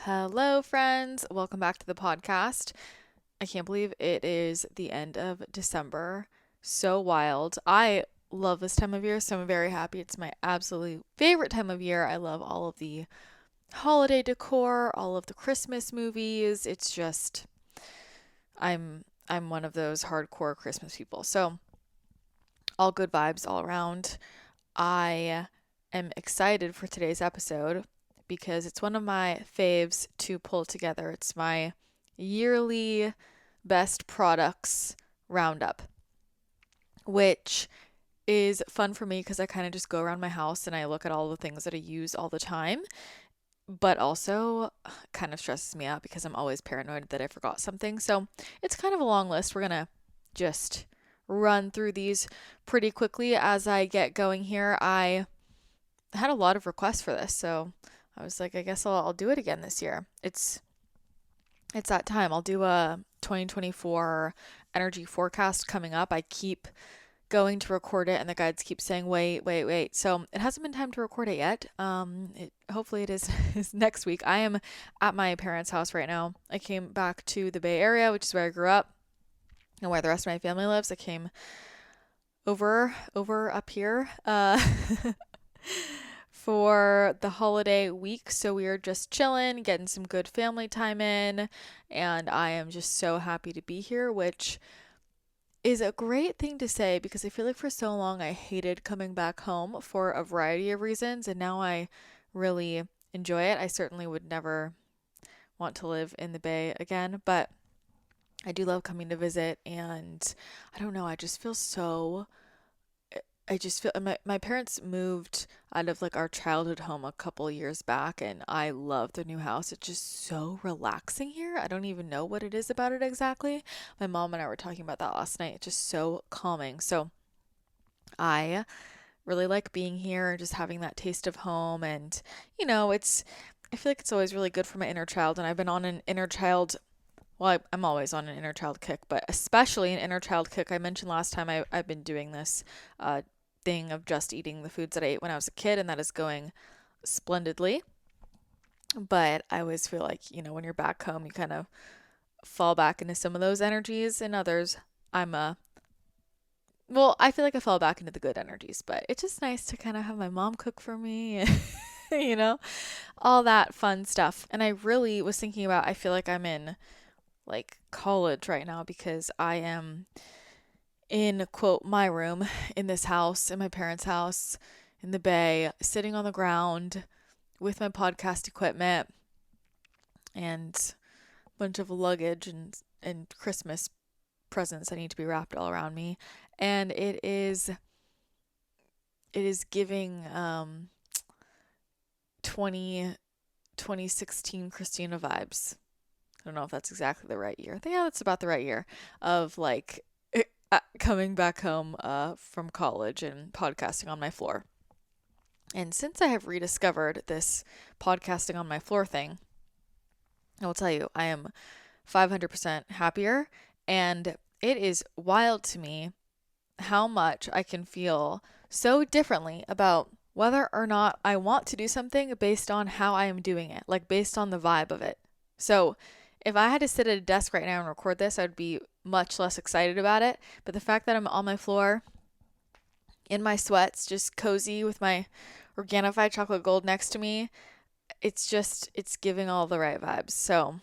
Hello, friends. Welcome back to the podcast. I can't believe it is the end of December. So wild. I love this time of year, so I'm very happy. It's my absolutely favorite time of year. I love all of the holiday decor, all of the Christmas movies. It's just I'm one of those hardcore Christmas people. So, all good vibes all around. I am excited for today's episode because it's one of my faves to pull together. It's my yearly best products roundup, which is fun for me because I kind of just go around my house and I look at all the things that I use all the time, but also kind of stresses me out because I'm always paranoid that I forgot something. So it's kind of a long list. We're going to just run through these pretty quickly as I get going here. I had a lot of requests for this, so I was like, I guess I'll do it again this year. It's that time. I'll do a 2024 energy forecast coming up. I keep going to record it, and the guides keep saying, wait, wait, wait. So it hasn't been time to record it yet. Hopefully it is, is next week. I am at my parents' house right now. I came back to the Bay Area, which is where I grew up and where the rest of my family lives. I came over up here for the holiday week. So we are just chilling, getting some good family time in, and I am just so happy to be here, which is a great thing to say because I feel like for so long I hated coming back home for a variety of reasons, and now I really enjoy it. I certainly would never want to live in the Bay again, but I do love coming to visit, and I don't know, I just feel my parents moved out of like our childhood home a couple years back, and I love the new house. It's just so relaxing here. I don't even know what it is about it exactly. My mom and I were talking about that last night. It's just so calming. So I really like being here and just having that taste of home. And it's I feel like it's always really good for my inner child. And I've been on an inner child. Well, I'm always on an inner child kick, but especially an inner child kick. I mentioned last time I've been doing this thing of just eating the foods that I ate when I was a kid, and that is going splendidly. But I always feel like, when you're back home, you kind of fall back into some of those energies, and others, I'm I feel like I fall back into the good energies, but it's just nice to kind of have my mom cook for me, and, you know, all that fun stuff. And I really was thinking about, I feel like I'm in like college right now because I am in quote my room in this house, in my parents' house in the Bay, sitting on the ground with my podcast equipment and a bunch of luggage and Christmas presents that need to be wrapped all around me. And it is giving 20 2016 Christina vibes. I don't know if that's exactly the right year. I think, yeah, that's about the right year of like coming back home from college and podcasting on my floor. And since I have rediscovered this podcasting on my floor thing, I will tell you, I am 500% happier. And it is wild to me how much I can feel so differently about whether or not I want to do something based on how I am doing it, like based on the vibe of it. So if I had to sit at a desk right now and record this, I'd be much less excited about it. But the fact that I'm on my floor in my sweats, just cozy with my Organifi chocolate gold next to me, it's giving all the right vibes. So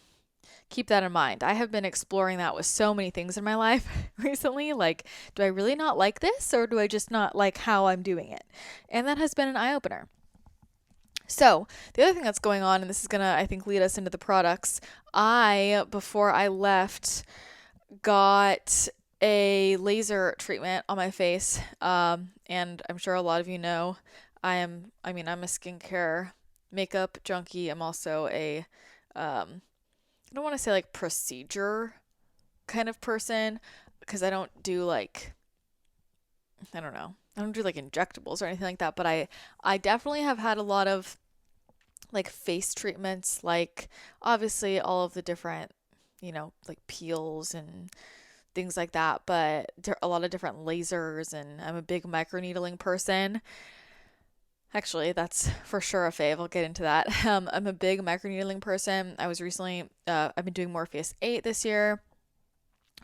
keep that in mind. I have been exploring that with so many things in my life recently. Like, do I really not like this, or do I just not like how I'm doing it? And that has been an eye opener. So, the other thing that's going on, and this is going to, I think, lead us into the products, before I left, got a laser treatment on my face. And I'm sure a lot of you know, I'm a skincare makeup junkie. I'm also I don't want to say like procedure kind of person because I don't know. I don't do like injectables or anything like that, but I definitely have had a lot of like face treatments, like obviously all of the different, like peels and things like that, but there are a lot of different lasers, and I'm a big microneedling person. Actually, that's for sure a fave. I'll get into that. I'm a big microneedling person. I've been doing Morpheus 8 this year,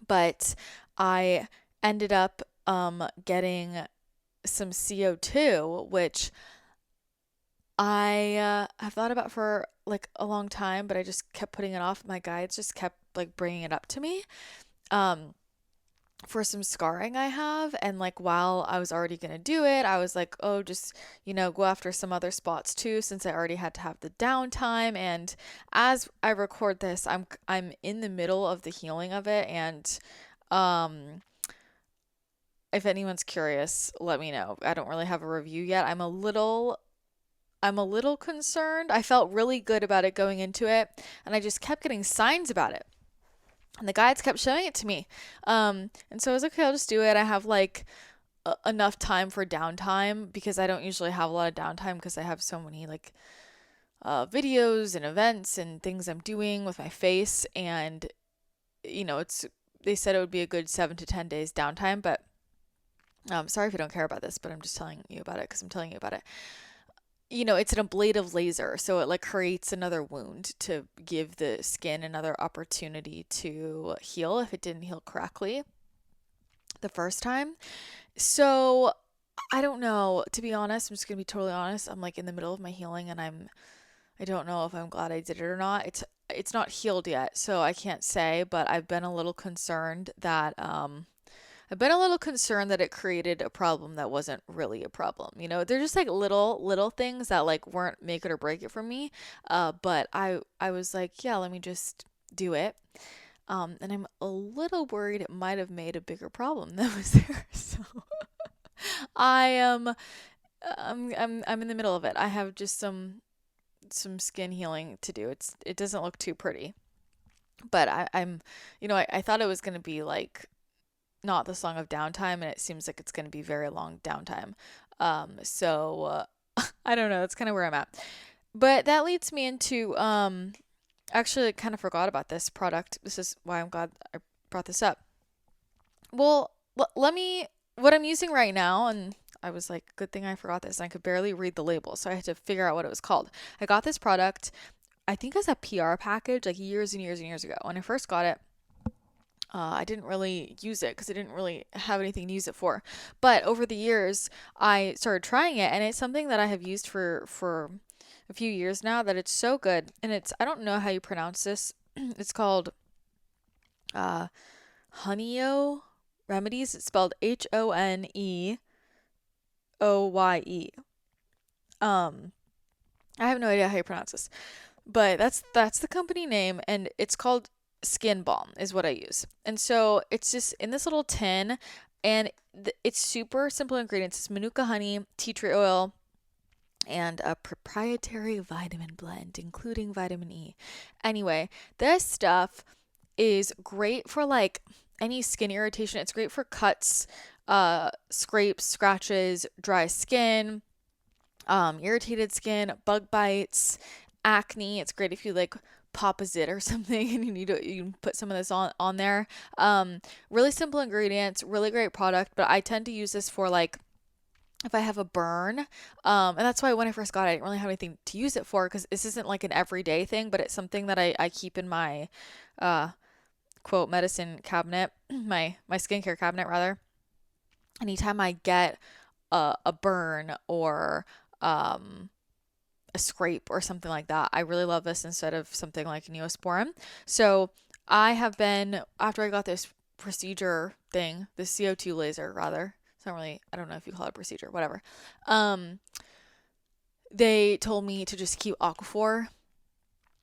but I ended up getting some CO2, which I have thought about for like a long time, but I just kept putting it off. My guides just kept like bringing it up to me. Um, for some scarring I have. And like while I was already gonna do it, I was like, oh, just, go after some other spots too, since I already had to have the downtime. And as I record this, I'm in the middle of the healing of it. And um, if anyone's curious, let me know. I don't really have a review yet. I'm a little concerned. I felt really good about it going into it, and I just kept getting signs about it. And the guides kept showing it to me. And so I was like, okay, I'll just do it. I have like enough time for downtime because I don't usually have a lot of downtime because I have so many like videos and events and things I'm doing with my face. And, they said it would be a good 7 to 10 days downtime. But sorry if you don't care about this, but I'm just telling you about it because I'm telling you about it. It's an ablative laser, so it like creates another wound to give the skin another opportunity to heal if it didn't heal correctly the first time. So I don't know. To be honest, I'm just gonna be totally honest. I'm like in the middle of my healing, and I don't know if I'm glad I did it or not. It's not healed yet, so I can't say. But I've been a little concerned that it created a problem that wasn't really a problem. They're just like little things that like weren't make it or break it for me. But I was like, yeah, let me just do it. And I'm a little worried it might have made a bigger problem that was there. So I am I'm in the middle of it. I have just some skin healing to do. It doesn't look too pretty. But I thought it was gonna be like not the song of downtime, and it seems like it's going to be very long downtime. So I don't know. That's kind of where I'm at. But that leads me into actually I kind of forgot about this product. This is why I'm glad I brought this up. Well, let me what I'm using right now, and I was like, good thing I forgot this. And I could barely read the label, so I had to figure out what it was called. I got this product, I think as a PR package, like years and years and years ago. When I first got it, I didn't really use it because I didn't really have anything to use it for. But over the years, I started trying it, and it's something that I have used for a few years now. That it's so good, and I don't know how you pronounce this. It's called uh, Honeyo Remedies. It's spelled Honeoye. Um, I have no idea how you pronounce this, but that's the company name, and it's called Skin Balm is what I use. And so it's just in this little tin, and it's super simple ingredients. It's manuka honey, tea tree oil, and a proprietary vitamin blend, including vitamin E. Anyway, this stuff is great for like any skin irritation. It's great for cuts, scrapes, scratches, dry skin, irritated skin, bug bites, acne. It's great if you like pop a zit or something and you can put some of this on there. Really simple ingredients, really great product, but I tend to use this for like if I have a burn. And that's why when I first got it, I didn't really have anything to use it for because this isn't like an everyday thing, but it's something that I keep in my uh quote medicine cabinet, my skincare cabinet rather. Anytime I get a burn or a scrape or something like that, I really love this instead of something like Neosporin. So I have been, after I got this procedure thing, the CO2 laser rather, it's not really, I don't know if you call it a procedure, whatever. Um, they told me to just keep Aquaphor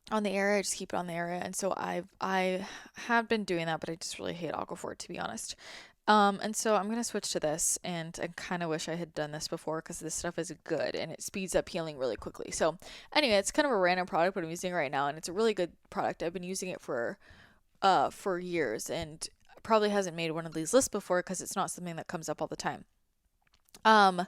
on the area, just keep it on the area. And so I have been doing that, but I just really hate Aquaphor to be honest. And so I'm gonna switch to this, and I kind of wish I had done this before because this stuff is good and it speeds up healing really quickly. So anyway, it's kind of a random product, but I'm using it right now, and it's a really good product. I've been using it for years, and probably hasn't made one of these lists before because it's not something that comes up all the time. Um,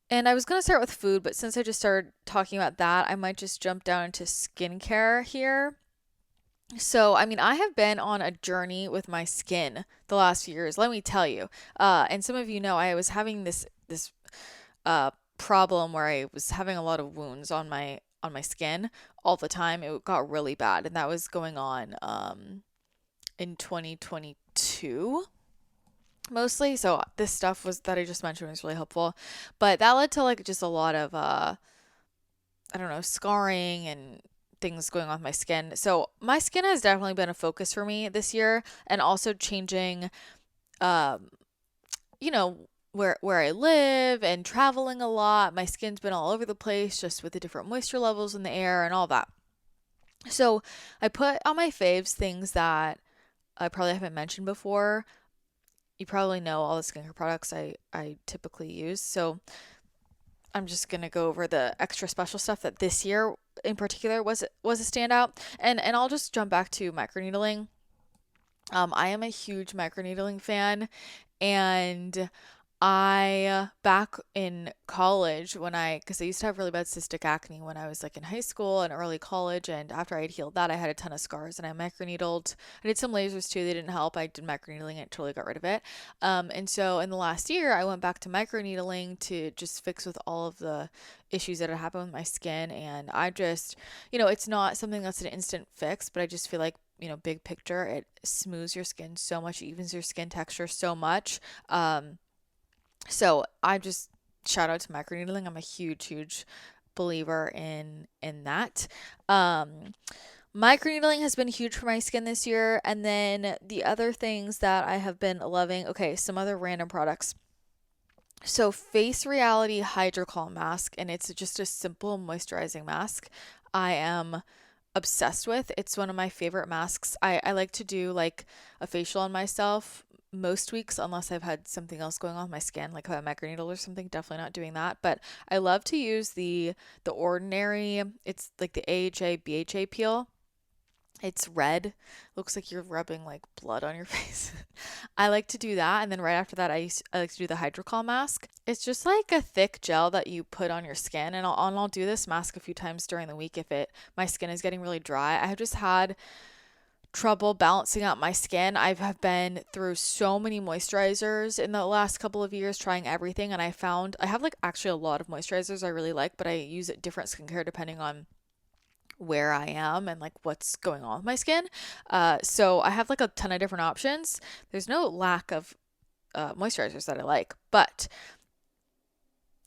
and I was gonna start with food, but since I just started talking about that, I might just jump down into skincare here. So, I mean, I have been on a journey with my skin the last few years, let me tell you. And some of you know I was having this uh problem where I was having a lot of wounds on my skin all the time. It got really bad, and that was going on in 2022 mostly. So this stuff was that I just mentioned was really helpful, but that led to like just a lot of I don't know, scarring and things going on with my skin. So my skin has definitely been a focus for me this year, and also changing um you know, where I live and traveling a lot. My skin's been all over the place just with the different moisture levels in the air and all that. So I put on my faves things that I probably haven't mentioned before. You probably know all the skincare products I typically use. So I'm just gonna go over the extra special stuff that this year in particular was a standout. And I'll just jump back to microneedling. I am a huge microneedling fan, and I back in college because I used to have really bad cystic acne when I was like in high school and early college, and after I had healed that, I had a ton of scars, and I microneedled. I did some lasers too; they didn't help. I did microneedling, and it totally got rid of it. And so in the last year, I went back to microneedling to just fix with all of the issues that had happened with my skin, and I just, it's not something that's an instant fix, but I just feel like, big picture, it smooths your skin so much, evens your skin texture so much. So I just shout out to microneedling. I'm a huge, huge believer in that. Um, Microneedling has been huge for my skin this year. And then the other things that I have been loving, okay, some other random products. So Face Reality Hydrocol Mask, and it's just a simple moisturizing mask. I am obsessed with. It's one of my favorite masks. I like to do like a facial on myself most weeks unless I've had something else going on with my skin, like a microneedle or something. Definitely not doing that. But I love to use the ordinary, it's like the AHA BHA peel. It's red. Looks like you're rubbing like blood on your face. I like to do that. And then right after that, I like to do the hydrocol mask. It's just like a thick gel that you put on your skin. And I'll do this mask a few times during the week if my skin is getting really dry. I have just had trouble balancing out my skin. Have been through so many moisturizers in the last couple of years, trying everything. And I found I have like actually a lot of moisturizers I really like, but I use different skincare depending on where I am and like what's going on with my skin. So I have like a ton of different options. There's no lack of moisturizers that I like, but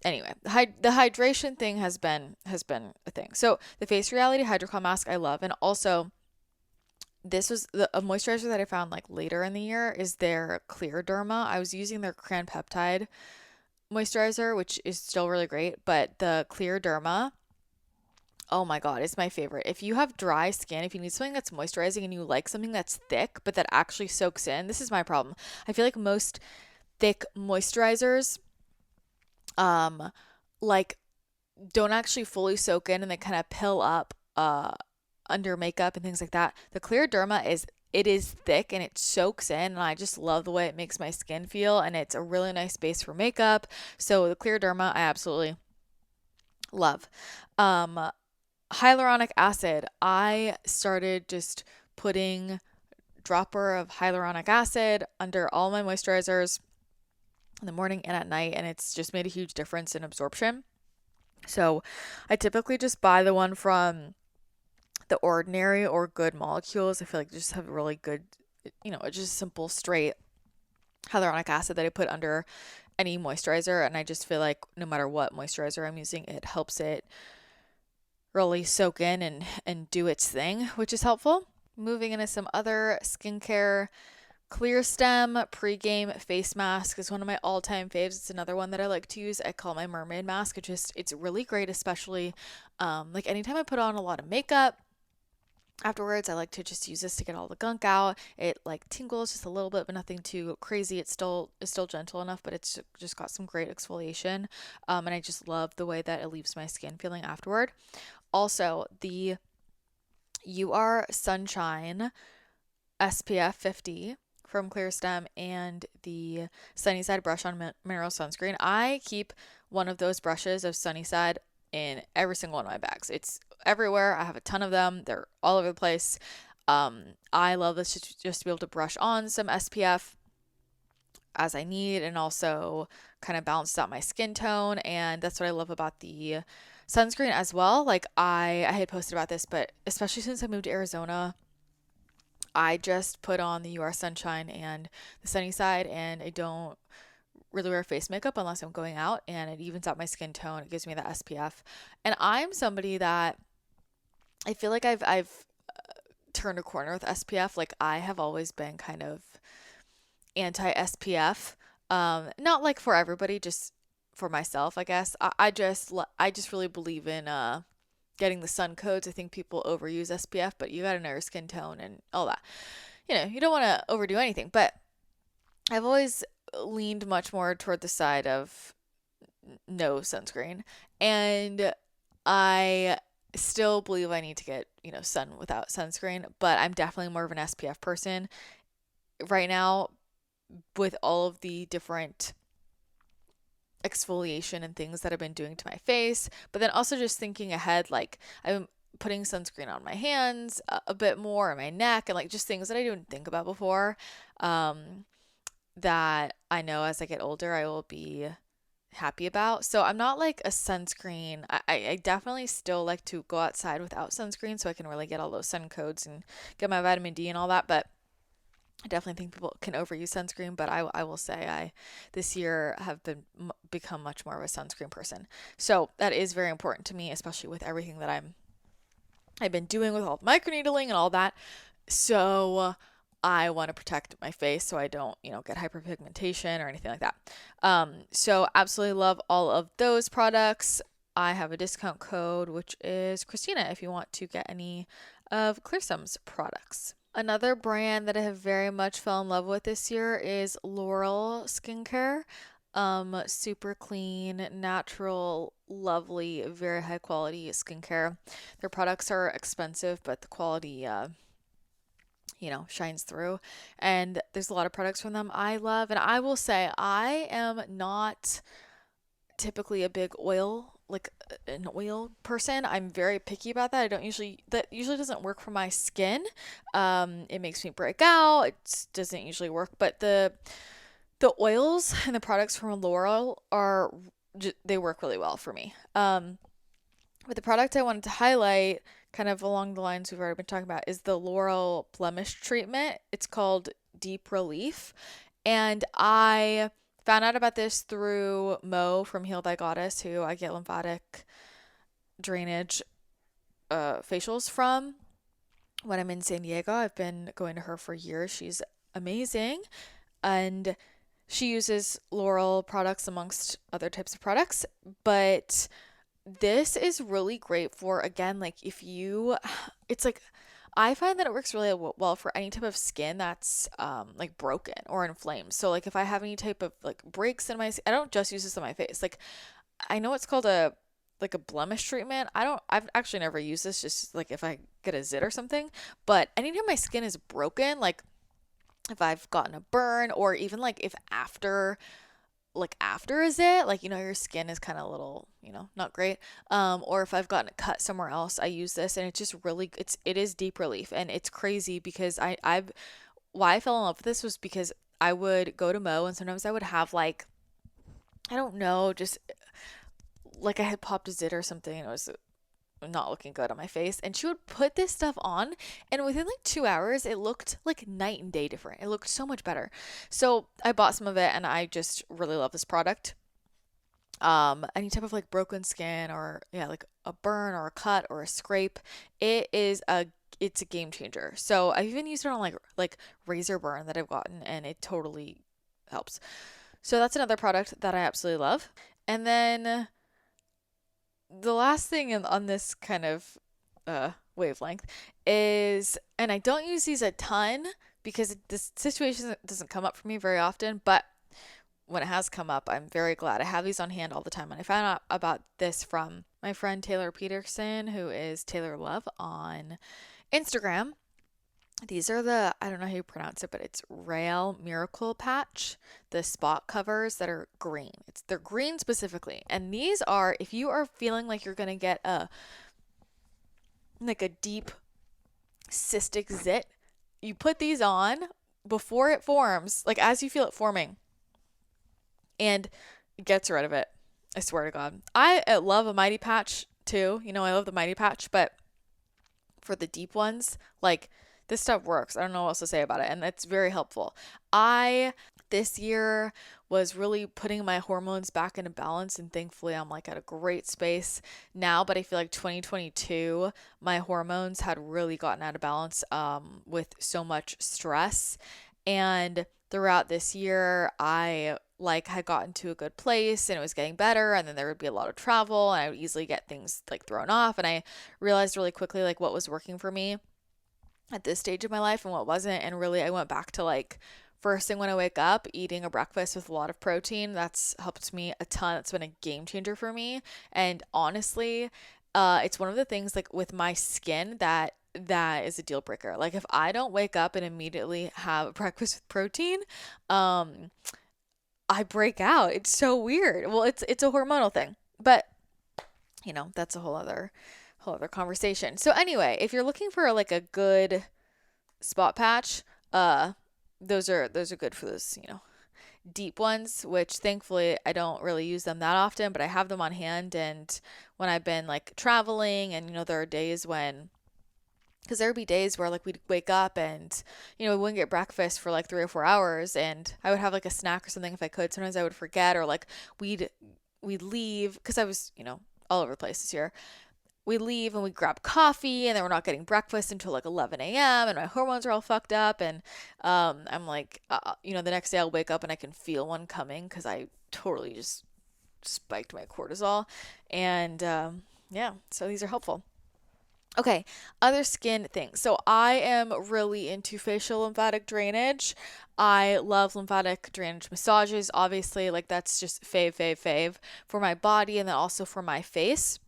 anyway, the hydration thing has been a thing. So the Face Reality Hydrocol Mask I love, and also this was a moisturizer that I found like later in the year is their Clear Derma. I was using their Cran Peptide moisturizer, which is still really great, but the Clear Derma, oh my God, it's my favorite. If you have dry skin, if you need something that's moisturizing and you like something that's thick but that actually soaks in, this is my problem. I feel like most thick moisturizers like don't actually fully soak in, and they kind of pill up under makeup and things like that. The Clear Derma is thick and it soaks in, and I just love the way it makes my skin feel, and it's a really nice base for makeup. So the Clear Derma I absolutely love. Um Hyaluronic acid. I started just putting dropper of hyaluronic acid under all my moisturizers in the morning and at night, and it's just made a huge difference in absorption. So I typically just buy the one from The Ordinary or Good Molecules. I feel like they just have really good, it's just simple, straight hyaluronic acid that I put under any moisturizer. And I just feel like no matter what moisturizer I'm using, it helps it really soak in and do its thing, which is helpful. Moving into some other skincare, Clear Stem Pregame Face Mask is one of my all-time faves. It's another one that I like to use. I call my mermaid mask. It's really great, especially like anytime I put on a lot of makeup. Afterwards, I like to just use this to get all the gunk out. It like tingles just a little bit, but nothing too crazy. It's still gentle enough, but it's just got some great exfoliation. And I just love the way that it leaves my skin feeling afterward. Also, the UR Sunshine SPF 50 from Clear Stem and the Sunnyside Brush on Mineral Sunscreen. I keep one of those brushes of Sunnyside in every single one of my bags. It's everywhere. I have a ton of them. They're all over the place. I love this just to be able to brush on some SPF as I need, and also kind of balanced out my skin tone. And that's what I love about the sunscreen as well. Like I had posted about this, but especially since I moved to Arizona, I just put on the UR Sunshine and the Sunny Side, and I don't really wear face makeup unless I'm going out, and it evens out my skin tone. It gives me the SPF. And I'm somebody that I feel like I've turned a corner with SPF. Like I have always been kind of anti SPF. Not like for everybody, just for myself, I guess. I just really believe in getting the sun codes. I think people overuse SPF, but you got to know your skin tone and all that. You don't want to overdo anything, but I've always leaned much more toward the side of no sunscreen. And I still believe I need to get, sun without sunscreen, but I'm definitely more of an SPF person right now with all of the different exfoliation and things that I've been doing to my face, but then also just thinking ahead, like I'm putting sunscreen on my hands a bit more, and my neck, and like just things that I didn't think about before, that I know as I get older I will be happy about. So I'm not like a sunscreen. I definitely still like to go outside without sunscreen so I can really get all those sun codes and get my vitamin D and all that. But I definitely think people can overuse sunscreen. But I will say I this year have become much more of a sunscreen person. So that is very important to me, especially with everything that I've been doing with all the microneedling and all that. So I want to protect my face so I don't, get hyperpigmentation or anything like that. So absolutely love all of those products. I have a discount code, which is Christina, if you want to get any of Clearsum's products. Another brand that I have very much fell in love with this year is L'Oreal Skincare. Super clean, natural, lovely, very high quality skincare. Their products are expensive, but the quality, shines through. And there's a lot of products from them I love. And I will say, I am not typically a big an oil person. I'm very picky about that. That usually doesn't work for my skin. It makes me break out. It doesn't usually work. But the oils and the products from L'Oreal they work really well for me. But the product I wanted to highlight, kind of along the lines we've already been talking about, is the L'Oreal Blemish Treatment. It's called Deep Relief. And I found out about this through Mo from Heal Thy Goddess, who I get lymphatic drainage facials from when I'm in San Diego. I've been going to her for years. She's amazing. And she uses L'Oreal products amongst other types of products. But this is really great for, again, like it's like, I find that it works really well for any type of skin that's like broken or inflamed. So like if I have any type of like breaks in my skin, I don't just use this on my face. Like I know it's called a blemish treatment. I've actually never used this, just like if I get a zit or something. But anytime my skin is broken, like if I've gotten a burn, or even like if after a zit, like your skin is kind of a little, not great, or if I've gotten a cut somewhere else, I use this, and it's just really, it is deep relief. And it's crazy because why I fell in love with this was because I would go to Mo, and sometimes I would have like, I don't know, just like I had popped a zit or something, and it was not looking good on my face, and she would put this stuff on, and within like 2 hours it looked like night and day different. It looked so much better. So I bought some of it, and I just really love this product. Any type of like broken skin, or like a burn or a cut or a scrape, it's a game changer. So I've even used it on like razor burn that I've gotten, and it totally helps. So that's another product that I absolutely love. And then the last thing on this kind of wavelength is, and I don't use these a ton because this situation doesn't come up for me very often, but when it has come up, I'm very glad I have these on hand all the time. And I found out about this from my friend Taylor Peterson, who is Taylor Love on Instagram. These are I don't know how you pronounce it, but it's Rail Miracle Patch, the spot covers that are green. They're green specifically. And these are, if you are feeling like you're going to get a deep cystic zit, you put these on before it forms, like as you feel it forming. and it gets rid of it. I swear to God. I love a Mighty Patch too. I love the Mighty Patch, but for the deep ones, like this stuff works. I don't know what else to say about it, and it's very helpful. I this year was really putting my hormones back into balance, and thankfully I'm like at a great space now, but I feel like 2022 my hormones had really gotten out of balance with so much stress, and throughout this year I like had gotten to a good place and it was getting better, and then there would be a lot of travel and I would easily get things like thrown off, and I realized really quickly like what was working for me at this stage of my life and what wasn't. And really, I went back to like first thing when I wake up, eating a breakfast with a lot of protein. That's helped me a ton. It's been a game changer for me. And honestly, it's one of the things like with my skin that is a deal breaker. Like if I don't wake up and immediately have breakfast with protein, um, I break out. It's so weird. Well, it's a hormonal thing, but that's a whole other conversation. So anyway, if you're looking for like a good spot patch, uh those are good for those, deep ones, which thankfully I don't really use them that often, but I have them on hand. And when I've been like traveling, and there are days when, because there would be days where like we'd wake up and we wouldn't get breakfast for like 3 or 4 hours, and I would have like a snack or something if I could. Sometimes I would forget, or like we'd leave because I was all over the place this year. We leave and we grab coffee, and then we're not getting breakfast until like 11 a.m. and my hormones are all fucked up. And I'm like, the next day I'll wake up and I can feel one coming because I totally just spiked my cortisol. And yeah, so these are helpful. Okay, other skin things. So I am really into facial lymphatic drainage. I love lymphatic drainage massages, obviously. Like that's just fave for my body, and then also for my face.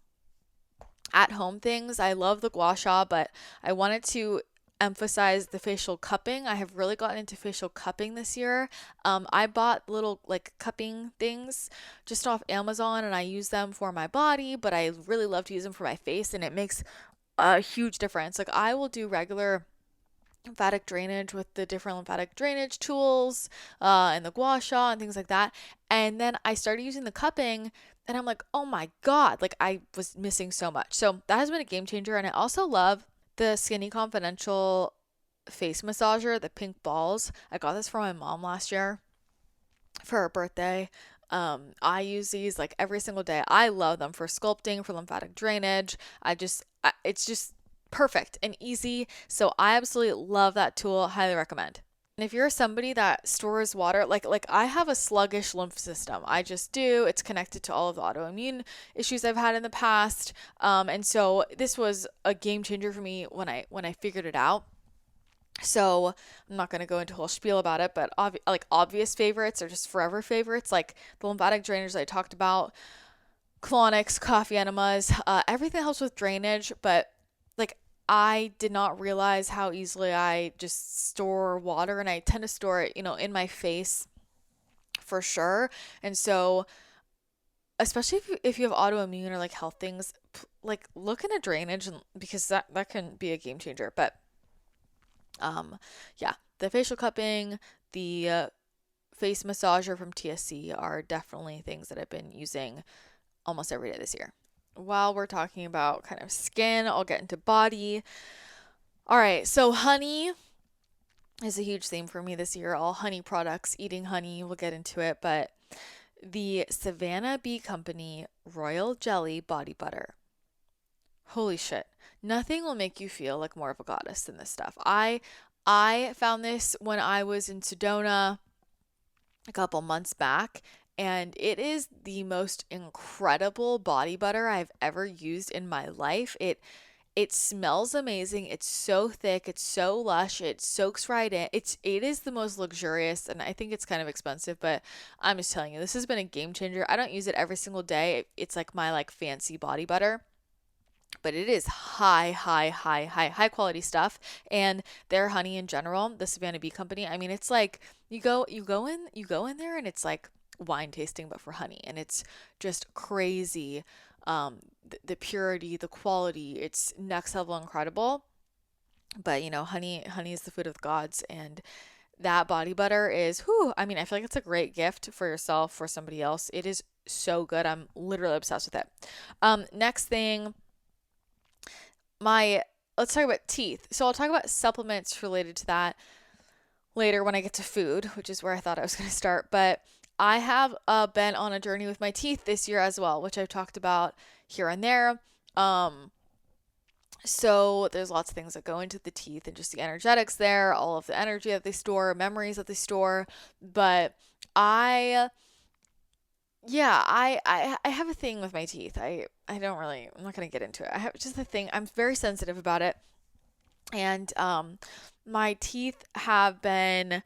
At home things, I love the gua sha, but I wanted to emphasize the facial cupping. I have really gotten into facial cupping this year. I bought little like cupping things just off Amazon, and I use them for my body, but I really love to use them for my face, and it makes a huge difference. Like I will do regular lymphatic drainage with the different lymphatic drainage tools and the gua sha and things like that. And then I started using the cupping, and I'm like, oh my God, like I was missing so much. So that has been a game changer. And I also love the Skinny Confidential face massager, the pink balls. I got this from my mom last year for her birthday. I use these like every single day. I love them for sculpting, for lymphatic drainage. It's just perfect and easy. So I absolutely love that tool. Highly recommend. And if you're somebody that stores water, like I have a sluggish lymph system. I just do. It's connected to all of the autoimmune issues I've had in the past. And so this was a game changer for me when I figured it out. So I'm not going to go into a whole spiel about it, but obvious favorites or just forever favorites, like the lymphatic drainage I talked about, colonics, coffee enemas, everything helps with drainage. But like I did not realize how easily I just store water, and I tend to store it, in my face for sure. And so especially if you have autoimmune or like health things, like look into drainage, because that can be a game changer. But yeah, the facial cupping, the face massager from TSC are definitely things that I've been using almost every day this year. While we're talking about kind of skin, I'll get into body. All right, so honey is a huge theme for me this year. All honey products, eating honey, we'll get into it. But the Savannah Bee Company Royal Jelly Body Butter. Holy shit. Nothing will make you feel like more of a goddess than this stuff. I found this when I was in Sedona a couple months back, and it is the most incredible body butter I've ever used in my life. It smells amazing. It's so thick, it's so lush, it soaks right in. It is the most luxurious, and I think it's kind of expensive, but I'm just telling you, this has been a game changer. I don't use it every single day. It's like my like fancy body butter, but it is high quality stuff. And their honey in general, the Savannah Bee Company, I mean, it's like you go in there and it's like wine tasting but for honey, and it's just crazy. The purity, the quality, it's next level incredible. But honey is the food of the gods, and that body butter is, whew, I mean, I feel like it's a great gift for yourself, for somebody else. It is so good. I'm literally obsessed with it. Next thing, my let's talk about teeth. So I'll talk about supplements related to that later when I get to food, which is where I thought I was going to start. But I have been on a journey with my teeth this year as well, which I've talked about here and there. Um, so there's lots of things that go into the teeth and just the energetics there, all of the energy that they store, memories that they store. But I, yeah, I have a thing with my teeth. I don't really, I'm not going to get into it. I have just a thing. I'm very sensitive about it. And my teeth have been,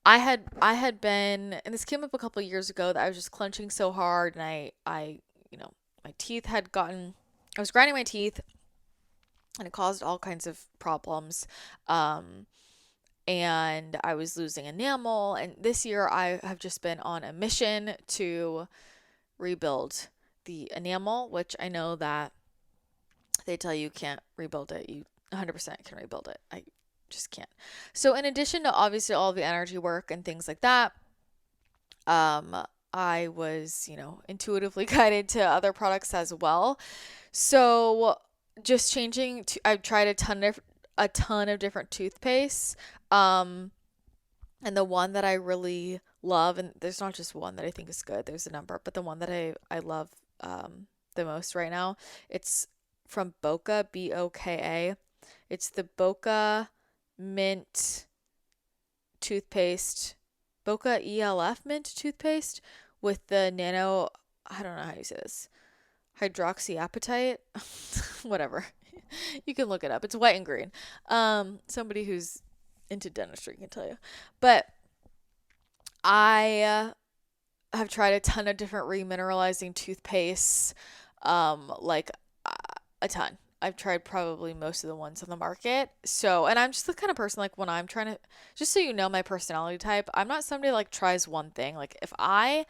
I had been, and this came up a couple of years ago, that I was just clenching so hard, and you know, my teeth had gotten, I was grinding my teeth, and it caused all kinds of problems. Um, and I was losing enamel. And this year I have just been on a mission to rebuild the enamel, which I know that they tell you can't rebuild it. You 100% can rebuild it. I just can't. So in addition to obviously all the energy work and things like that, um, I was, intuitively guided to other products as well. So just changing to, I've tried a ton of different toothpastes. Um, and the one that I really love, and there's not just one that I think is good, there's a number, but the one that I love the most right now, it's from Boca, Boka. It's the Boca Mint toothpaste, Boca ELF mint toothpaste with the nano, I don't know how you say this, hydroxyapatite, whatever. You can look it up. It's white and green. Somebody who's into dentistry can tell you. But I have tried a ton of different remineralizing toothpastes, like a ton. I've tried probably most of the ones on the market. So, and I'm just the kind of person, like, when I'm trying to, just so you know my personality type, I'm not somebody like tries one thing. Like, if I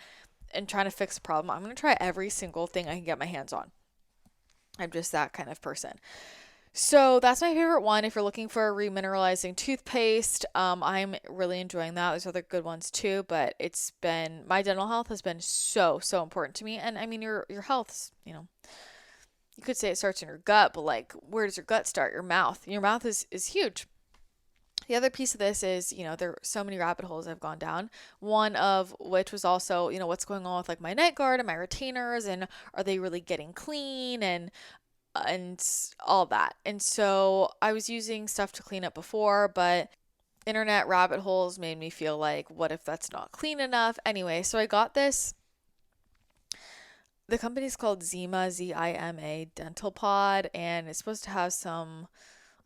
am trying to fix a problem, I'm going to try every single thing I can get my hands on. I'm just that kind of person. So that's my favorite one. If you're looking for a remineralizing toothpaste, I'm really enjoying that. There's other good ones too, but it's been, my dental health has been so, so important to me. And I mean, your health's, you could say it starts in your gut, but like, where does your gut start? Your mouth. Your mouth is huge. The other piece of this is, there are so many rabbit holes I've gone down. One of which was also, what's going on with like my night guard and my retainers, and are they really getting clean, and all that. And so I was using stuff to clean up before, but internet rabbit holes made me feel like, what if that's not clean enough? Anyway, so I got this. The company's called Zima, Zima Dental Pod, and it's supposed to have some,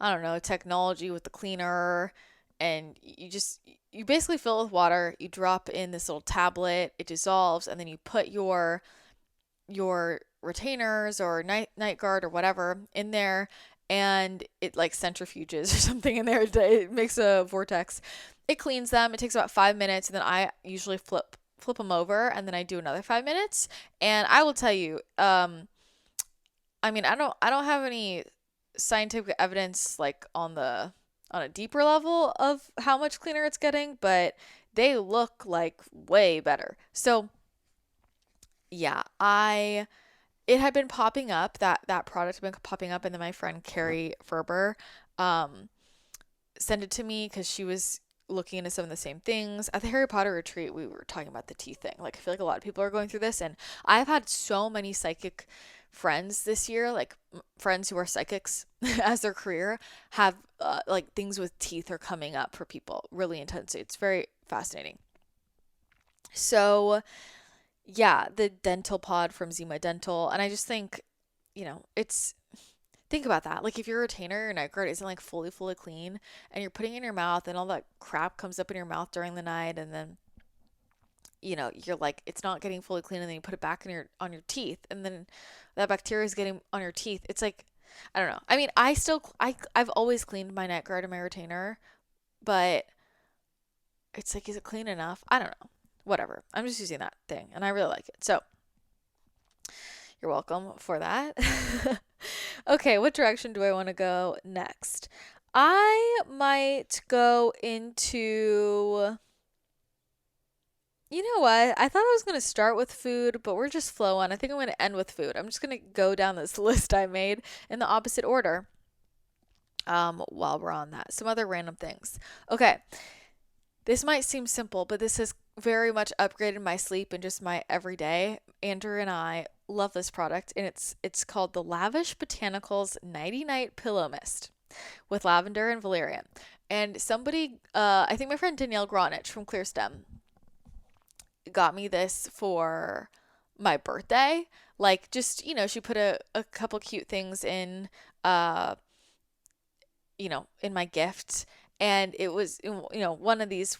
I don't know, technology with the cleaner. And you basically fill it with water, you drop in this little tablet, it dissolves, and then you put your retainers or night guard or whatever in there, and it like centrifuges or something in there. It makes a vortex. It cleans them. It takes about 5 minutes, and then I usually flip them over, and then I do another 5 minutes. And I will tell you, I mean, I don't have any scientific evidence like on a deeper level of how much cleaner it's getting, but they look like way better. So yeah, it had been popping up, that product had been popping up, and then my friend Carrie Ferber um sent it to me because she was looking into some of the same things. At the Harry Potter retreat, we were talking about the teeth thing. Like, I feel like a lot of people are going through this, and I've had so many psychic friends this year, like friends who are psychics as their career, have like things with teeth are coming up for people really intensely. It's very fascinating. So yeah, the dental pod from Zima Dental. And I just think, it's, think about that. Like, if your retainer, your night guard isn't like fully, fully clean, and you're putting it in your mouth, and all that crap comes up in your mouth during the night, and then, you're like, it's not getting fully clean, and then you put it back in on your teeth, and then that bacteria is getting on your teeth. It's like, I don't know. I mean, I've always cleaned my night guard and my retainer, but it's like, is it clean enough? I don't know. Whatever. I'm just using that thing, and I really like it. So you're welcome for that. Okay, what direction do I want to go next? I might go into, you know what? I thought I was going to start with food, but we're just flowing. I think I'm going to end with food. I'm just going to go down this list I made in the opposite order. While we're on that, some other random things. Okay, this might seem simple, but this has very much upgraded my sleep and just my everyday. Andrew and I love this product, and it's called the Lavish Botanicals Nighty Night Pillow Mist with lavender and valerian. And somebody, I think my friend Danielle Gronich from Clear Stem, got me this for my birthday. Like, just, she put a couple cute things in, uh, in my gift. And it was, one of these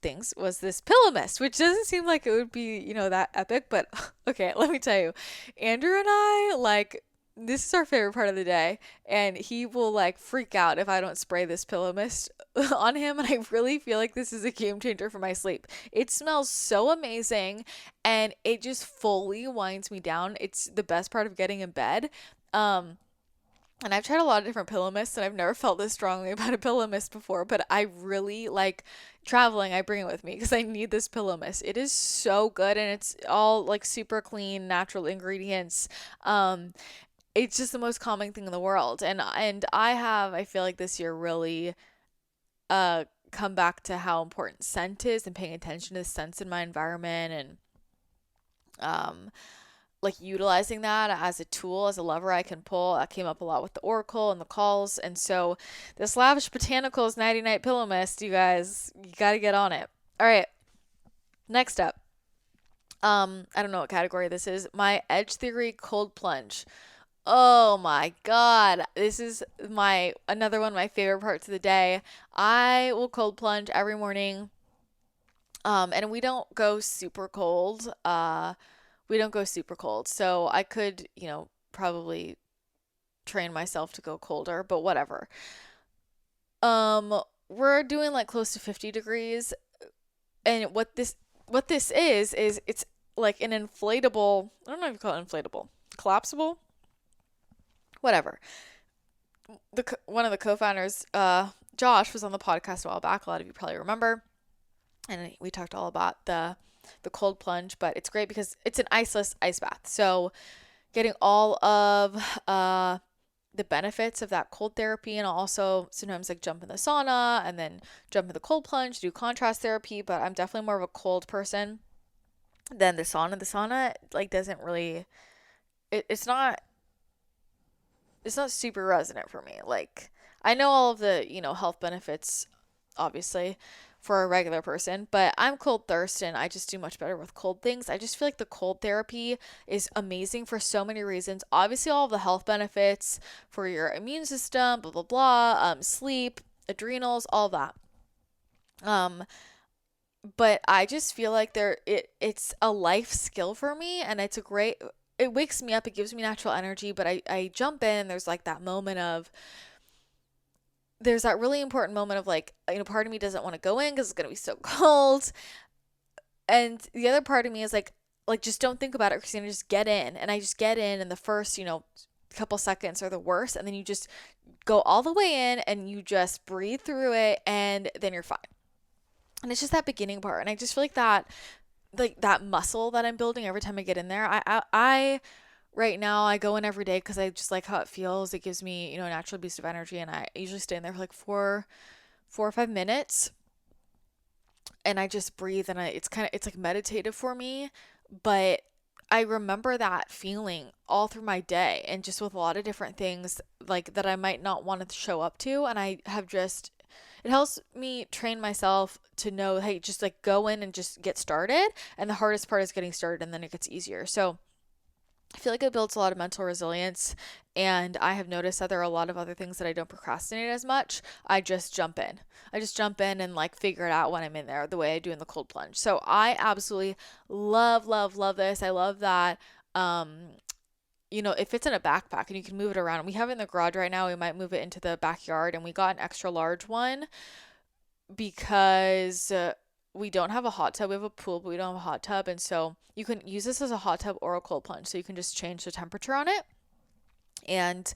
things was this pillow mist, which doesn't seem like it would be, that epic. But okay, let me tell you, Andrew and I, like, this is our favorite part of the day, and he will like freak out if I don't spray this pillow mist on him. And I really feel like this is a game changer for my sleep. It smells so amazing, and it just fully winds me down. It's the best part of getting in bed. Um, and I've tried a lot of different pillow mists, and I've never felt this strongly about a pillow mist before, but I really like traveling. I bring it with me because I need this pillow mist. It is so good, and it's all like super clean, natural ingredients. It's just the most calming thing in the world. And I feel like this year really come back to how important scent is and paying attention to the scents in my environment, and um like utilizing that as a tool, as a lever I can pull. That came up a lot with the Oracle and the calls. And so this Lavish Botanicals Nighty Night Pillow Mist, you guys, you got to get on it. All right. Next up. I don't know what category this is. My Edge Theory Cold Plunge. Oh my God. This is another one of my favorite parts of the day. I will cold plunge every morning. And we don't go super cold. We don't go super cold. So I could, probably train myself to go colder, but whatever. We're doing like close to 50 degrees. And what this is it's like an inflatable, I don't know if you call it inflatable, collapsible, whatever. One of the co-founders, Josh, was on the podcast a while back. A lot of you probably remember, and we talked all about the cold plunge. But it's great because it's an iceless ice bath, so getting all of the benefits of that cold therapy. And I'll also sometimes like jump in the sauna and then jump in the cold plunge, do contrast therapy. But I'm definitely more of a cold person than the sauna. The sauna like doesn't really, it's not super resonant for me. Like, I know all of the, health benefits, obviously, for a regular person, but I'm cold thirst, and I just do much better with cold things. I just feel like the cold therapy is amazing for so many reasons. Obviously, all of the health benefits for your immune system, blah, blah, blah, sleep, adrenals, all that. Um, but I just feel like it's a life skill for me, and it wakes me up, it gives me natural energy. But I jump in, and there's that really important moment of like, part of me doesn't want to go in because it's going to be so cold. And the other part of me is like, just don't think about it, Christina, just get in. And I just get in, and the first, couple seconds are the worst. And then you just go all the way in, and you just breathe through it, and then you're fine. And it's just that beginning part. And I just feel like that muscle that I'm building every time I get in there. I right now I go in every day because I just like how it feels. It gives me, a natural boost of energy, and I usually stay in there for like 4 or 5 minutes, and I just breathe, and it's like meditative for me. But I remember that feeling all through my day, and just with a lot of different things like that I might not want to show up to. And it helps me train myself to know, hey, just like go in and just get started. And the hardest part is getting started, and then it gets easier. So I feel like it builds a lot of mental resilience, and I have noticed that there are a lot of other things that I don't procrastinate as much. I just jump in. And like figure it out when I'm in there, the way I do in the cold plunge. So I absolutely love, love, love this. I love that. It fits in a backpack, and you can move it around. We have it in the garage right now. We might move it into the backyard, and we got an extra large one because we don't have a hot tub. We have a pool, but we don't have a hot tub. And so you can use this as a hot tub or a cold plunge. So you can just change the temperature on it. And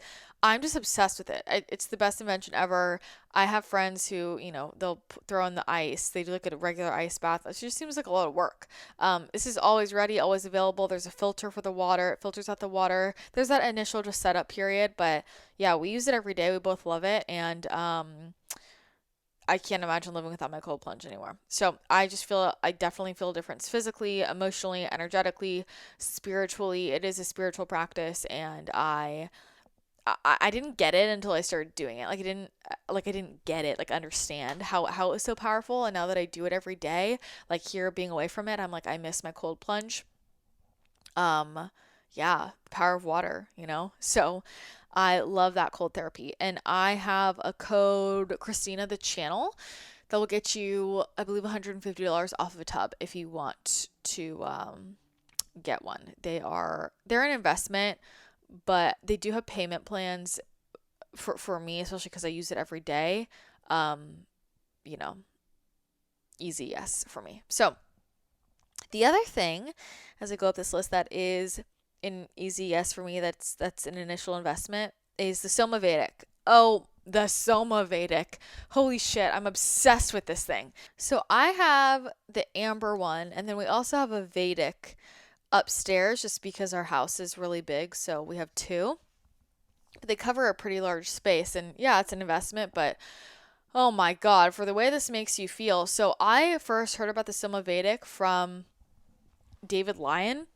I'm just obsessed with it. It's the best invention ever. I have friends who, they'll throw in the ice. They do like a regular ice bath. It just seems like a lot of work. This is always ready, always available. There's a filter for the water. It filters out the water. There's that initial just setup period, but yeah, we use it every day. We both love it, and I can't imagine living without my cold plunge anymore. So I definitely feel a difference physically, emotionally, energetically, spiritually. It is a spiritual practice, and I didn't get it until I started doing it. I didn't get it, like understand how it was so powerful. And now that I do it every day, like here being away from it, I'm like, I miss my cold plunge. Um, yeah, power of water, you know? So I love that cold therapy. And I have a code, Christina the channel, that will get you, I believe, $150 off of a tub if you want to get one. They're an investment, but they do have payment plans for me, especially because I use it every day. Um, you know, easy yes for me. So the other thing, as I go up this list, that is an easy yes for me, that's an initial investment, is the Soma Vedic. Oh, the Soma Vedic. Holy shit, I'm obsessed with this thing. So I have the amber one, and then we also have a Vedic upstairs just because our house is really big, so we have two. But they cover a pretty large space, and yeah, it's an investment, but oh my god, for the way this makes you feel. So I first heard about the Soma Vedic from David Lyon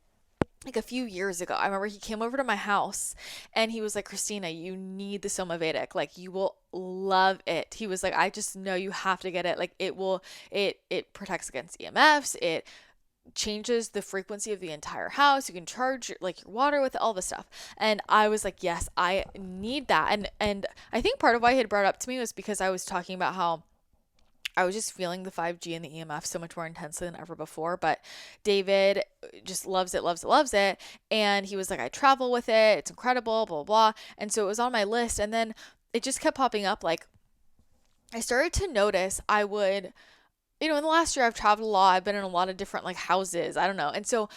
like a few years ago. I remember he came over to my house and he was like, Christina, you need the Soma Vedic. Like you will love it. He was like, I just know you have to get it. Like it protects against EMFs. It changes the frequency of the entire house. You can charge like your water with all the stuff. And I was like, yes, I need that. And I think part of why he had brought it up to me was because I was talking about how I was just feeling the 5G and the EMF so much more intensely than ever before. But David just loves it, loves it, loves it. And he was like, I travel with it. It's incredible, blah, blah, blah. And so it was on my list. And then it just kept popping up. Like I started to notice I would, in the last year I've traveled a lot. I've been in a lot of different like houses. I don't know. And so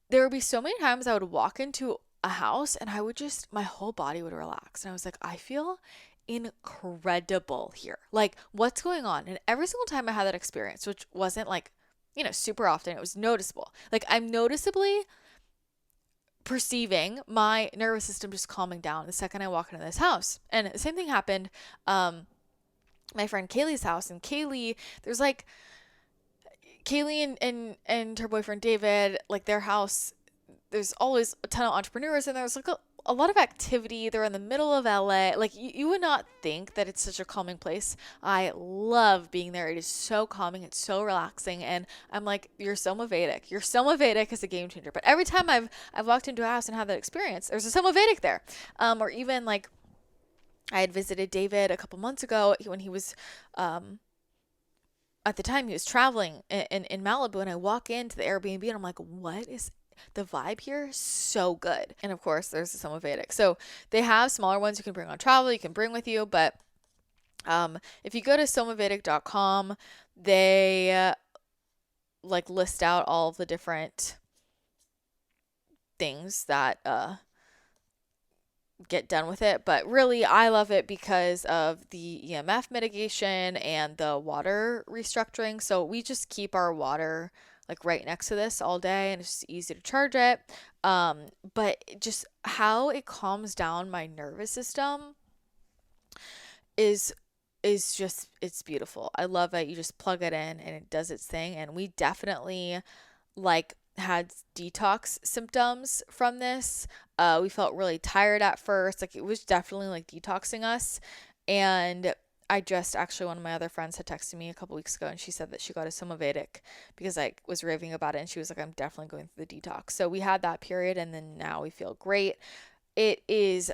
there would be so many times I would walk into a house and I would just, my whole body would relax. And I was like, I feel incredible here. Like, what's going on? And every single time I had that experience, which wasn't like, super often, it was noticeable. Like, I'm noticeably perceiving my nervous system just calming down the second I walk into this house. And the same thing happened, my friend Kaylee's house. And there's like, Kaylee and her boyfriend David, like their house, there's always a ton of entrepreneurs and there's like a lot of activity. They're in the middle of LA. Like you would not think that it's such a calming place. I love being there. It is so calming. It's so relaxing. And I'm like, you're Soma Vedic. Your Soma Vedic is a game changer. But every time I've walked into a house and had that experience, there's a Soma Vedic there. Or even like I had visited David a couple months ago when he was at the time he was traveling in Malibu, and I walk into the Airbnb and I'm like, what is the vibe here? So good. And of course there's the Soma Vedic. So they have smaller ones you can bring on travel, you can bring with you, but if you go to somavedic.com, they like list out all of the different things that get done with it. But really, I love it because of the EMF mitigation and the water restructuring. So we just keep our water like right next to this all day, and it's just easy to charge it. But just how it calms down my nervous system is just, it's beautiful. I love it. You just plug it in and it does its thing. And we definitely like had detox symptoms from this. We felt really tired at first. Like it was definitely like detoxing us. And I just actually, one of my other friends had texted me a couple weeks ago and she said that she got a Soma Vedic because I was raving about it. And she was like, I'm definitely going through the detox. So we had that period and then now we feel great. It is,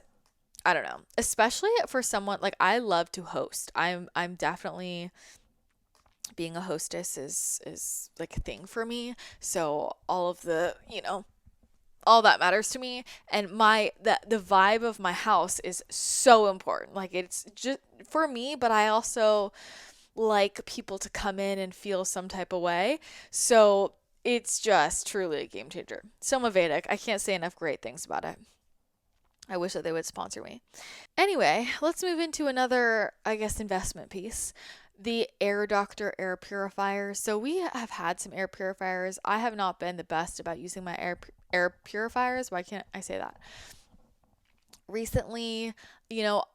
I don't know, especially for someone like I love to host. I'm definitely, being a hostess is like a thing for me. So all of the, all that matters to me, and the vibe of my house is so important. Like it's just for me, but I also like people to come in and feel some type of way. So it's just truly a game changer. Soma Vedic, I can't say enough great things about it. I wish that they would sponsor me. Anyway, let's move into another, I guess, investment piece. The Air Doctor air purifiers. So we have had some air purifiers. I have not been the best about using my air purifiers. Why can't I say that? Recently,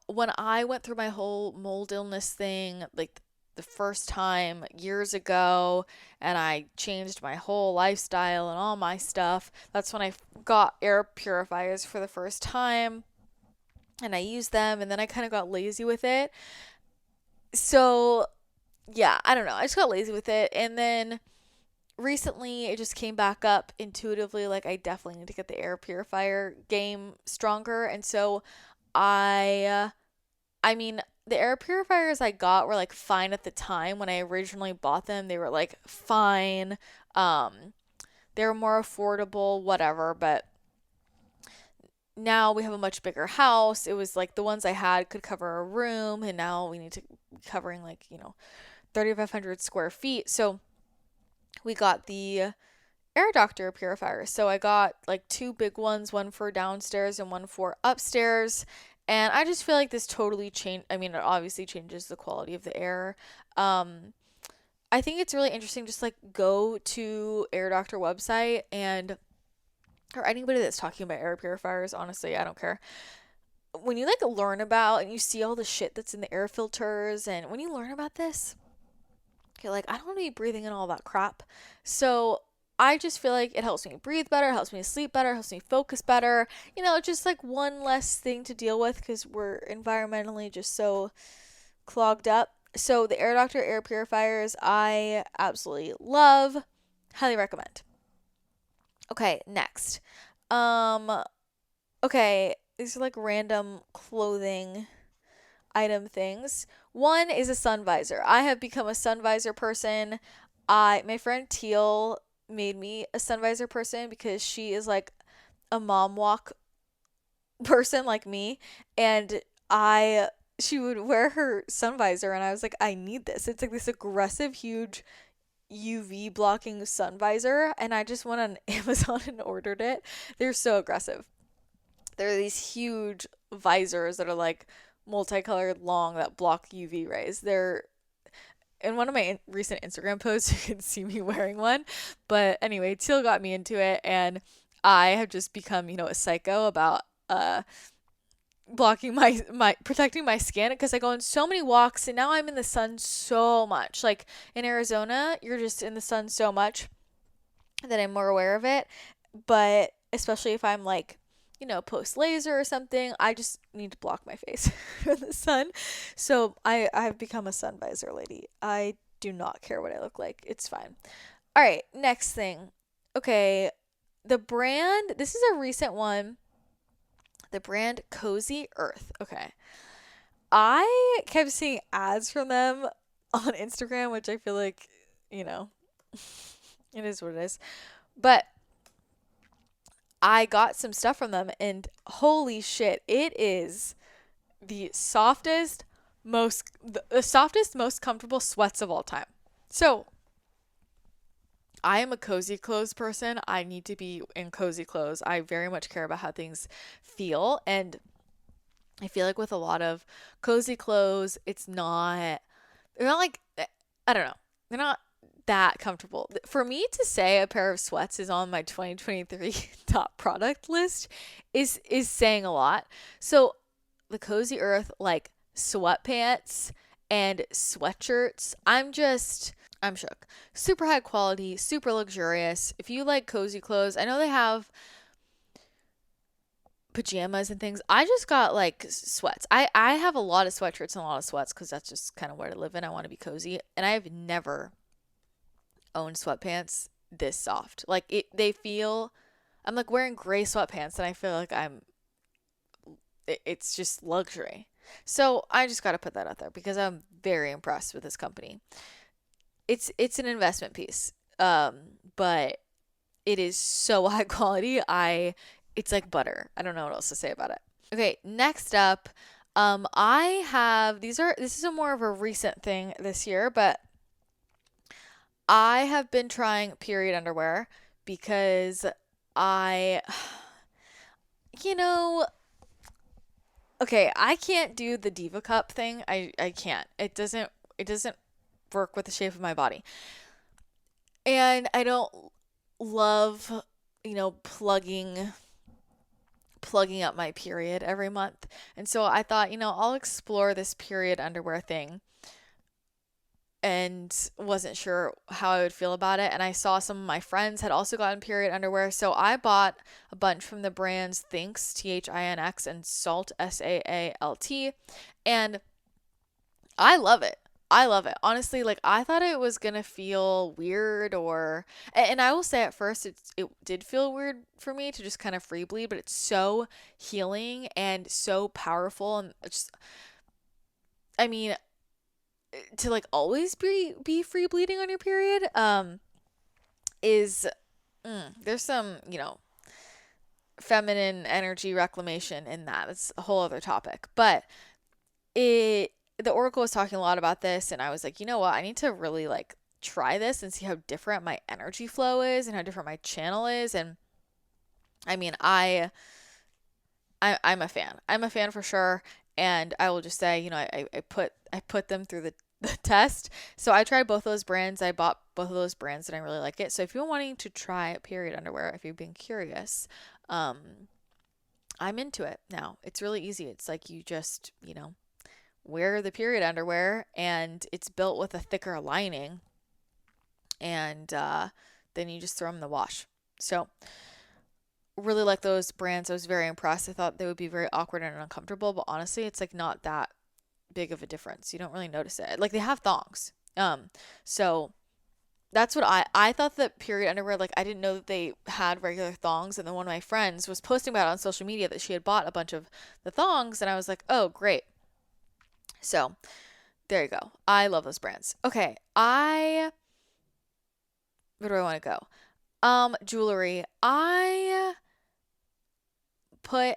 when I went through my whole mold illness thing, like the first time years ago, and I changed my whole lifestyle and all my stuff, that's when I got air purifiers for the first time, and I used them, and then I kind of got lazy with it. So, yeah, I don't know. I just got lazy with it, and then recently it just came back up intuitively, like I definitely need to get the air purifier game stronger. And so I mean, the air purifiers I got were like fine at the time when I originally bought them. They were like fine. Um, they were more affordable, whatever, but now we have a much bigger house. It was like the ones I had could cover a room, and now we need to be covering like, 3,500 square feet. So we got the air doctor purifier. So I got like two big ones, one for downstairs and one for upstairs. And I just feel like this totally changed. I mean, it obviously changes the quality of the air. Um, I think it's really interesting. Just like go to Air Doctor website and or anybody that's talking about air purifiers. Honestly, I don't care. When you like learn about and you see all the shit that's in the air filters, and when you learn about this, you're like, I don't want to be breathing in all that crap. So I just feel like it helps me breathe better, helps me sleep better, helps me focus better. Just like one less thing to deal with because we're environmentally just so clogged up. So the Air Doctor air purifiers, I absolutely love. Highly recommend. Okay, next. Um, okay, these are like random clothing item things. One is a sun visor. I have become a sun visor person. My friend Teal made me a sun visor person because she is like a mom walk person like me, and I she would wear her sun visor, and I was like, I need this. It's like this aggressive, huge UV blocking sun visor, and I just went on Amazon and ordered it. They're so aggressive. There are these huge visors that are like multicolored long that block UV rays. They're in one of my recent Instagram posts, you can see me wearing one. But anyway, Teal got me into it, and I have just become, a psycho about blocking my protecting my skin because I go on so many walks, and now I'm in the sun so much. Like in Arizona, you're just in the sun so much that I'm more aware of it. But especially if I'm like, post laser or something, I just need to block my face from the sun. So I've become a sun visor lady. I do not care what I look like. It's fine. All right, next thing. Okay, the brand, this is a recent one. The brand Cozy Earth. Okay. I kept seeing ads from them on Instagram, which I feel like, you know, it is what it is. But I got some stuff from them, and holy shit, it is the softest, the softest, most comfortable sweats of all time. So I am a cozy clothes person. I need to be in cozy clothes. I very much care about how things feel, and I feel like with a lot of cozy clothes, they're not like, I don't know, they're not that comfortable. For me to say a pair of sweats is on my 2023 top product list is saying a lot. So the Cozy Earth like sweatpants and sweatshirts, I'm shook. Super high quality, super luxurious. If you like cozy clothes, I know they have pajamas and things. I just got like sweats. I have a lot of sweatshirts and a lot of sweats because that's just kind of where I live in. I want to be cozy, and I have never owned sweatpants this soft. Like they feel. I'm like wearing gray sweatpants, and I feel like it's just luxury. So I just got to put that out there because I'm very impressed with this company. It's an investment piece, but it is so high quality. It's like butter. I don't know what else to say about it. Okay, next up, I have this is a more of a recent thing this year, but I have been trying period underwear because I, you know, Okay, I can't do the diva cup thing. I can't. It doesn't work with the shape of my body. And I don't love, plugging up my period every month. And so I thought, I'll explore this period underwear thing and wasn't sure how I would feel about it. And I saw some of my friends had also gotten period underwear. So I bought a bunch from the brands Thinx, Thinx, and Salt, Saalt. And I love it. I love it. Honestly, like I thought it was gonna feel weird and I will say at first it did feel weird for me to just kind of free bleed, but it's so healing and so powerful and just I mean to like always be free bleeding on your period is there's some, feminine energy reclamation in that. It's a whole other topic. But it the oracle was talking a lot about this and I was like, you know what, I need to really like try this and see how different my energy flow is and how different my channel is. And I mean I'm a fan, for sure. And I will just say, I put them through the test. So I tried both those brands. I bought both of those brands and I really like it. So if you're wanting to try period underwear, if you've been curious, um I'm into it now. It's really easy. It's like you just, wear the period underwear and it's built with a thicker lining and then you just throw them in the wash. So really like those brands. I was very impressed. I thought they would be very awkward and uncomfortable, but honestly it's like not that big of a difference. You don't really notice it. Like they have thongs. So that's what I thought that period underwear, like I didn't know that they had regular thongs. And then one of my friends was posting about it on social media that she had bought a bunch of the thongs and I was like, oh great. So there you go. I love those brands. Okay, where do I want to go? Jewelry. Put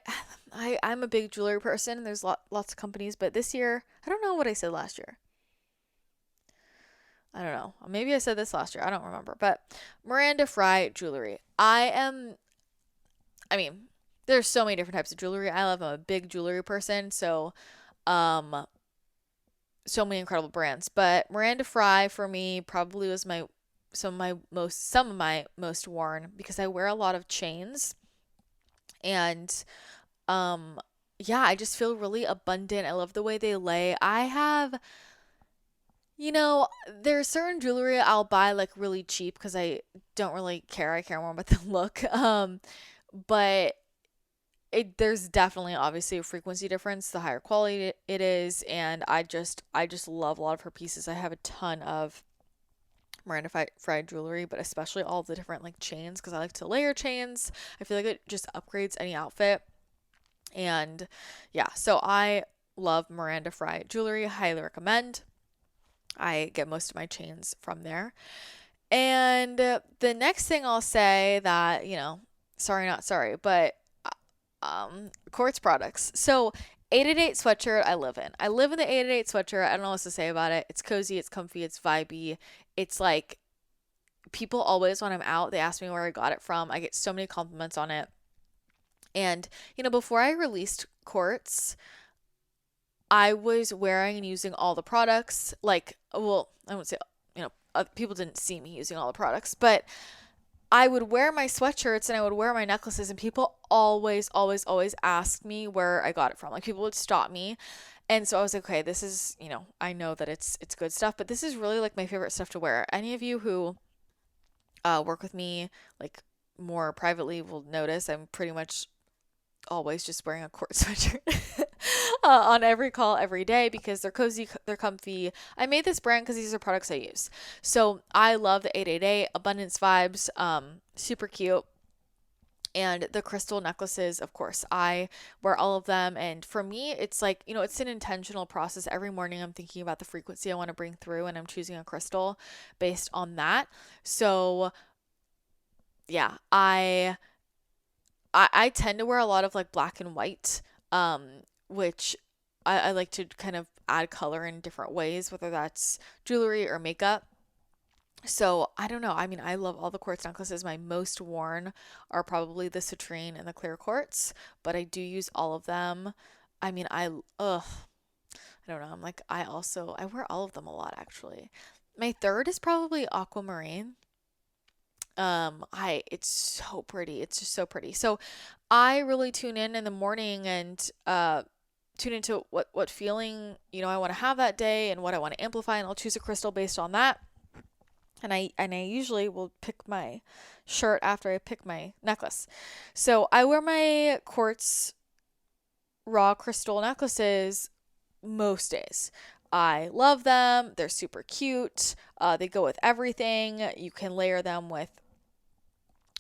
I'm a big jewelry person. There's lots of companies, but this year, I don't know what I said last year. I don't know. Maybe I said this last year. I don't remember. But Miranda Fry jewelry. I mean, there's so many different types of jewelry I love. I'm a big jewelry person, so um so many incredible brands. But Miranda Fry for me probably was my some of my most worn because I wear a lot of chains and um yeah, I just feel really abundant. I love the way they lay. I have there's certain jewelry I'll buy like really cheap because I don't really care. I care more about the look. But there's definitely obviously a frequency difference the higher quality it is, and I just love a lot of her pieces. I have a ton of Miranda Fried jewelry, but especially all of the different like chains because I like to layer chains. I feel like it just upgrades any outfit. And yeah, so I love Miranda Fry jewelry. Highly recommend. I get most of my chains from there. And the next thing I'll say that, sorry, not sorry, but Quartz products. So 888 sweatshirt I live in. I live in the 888 sweatshirt. I don't know what else to say about it. It's cozy, it's comfy, it's vibey. It's like people always when I'm out, they ask me where I got it from. I get so many compliments on it. And, before I released Quartz, I was wearing and using all the products. Like, well, I won't say, people didn't see me using all the products, but I would wear my sweatshirts and I would wear my necklaces, and people always, always, always asked me where I got it from. Like people would stop me. And so I was like, okay, this is, I know that it's good stuff, but this is really like my favorite stuff to wear. Any of you who work with me like more privately will notice I'm pretty much always just wearing a Quartz sweatshirt on every call every day because they're cozy, they're comfy. I made this brand because these are products I use. So I love the 888 Abundance Vibes, super cute. And the crystal necklaces, of course, I wear all of them. And for me, it's like, it's an intentional process. Every morning I'm thinking about the frequency I want to bring through and I'm choosing a crystal based on that. So yeah, I tend to wear a lot of like black and white, which I like to kind of add color in different ways, whether that's jewelry or makeup. So I don't know. I mean, I love all the quartz necklaces. My most worn are probably the citrine and the clear quartz, but I do use all of them. I mean, ugh, I don't know. I'm like, I wear all of them a lot actually. My third is probably aquamarine. It's so pretty. It's just so pretty. So I really tune in the morning and tune into what feeling, I want to have that day and what I want to amplify, and I'll choose a crystal based on that. And I usually will pick my shirt after I pick my necklace. So I wear my quartz raw crystal necklaces most days. I love them. They're super cute. They go with everything. You can layer them with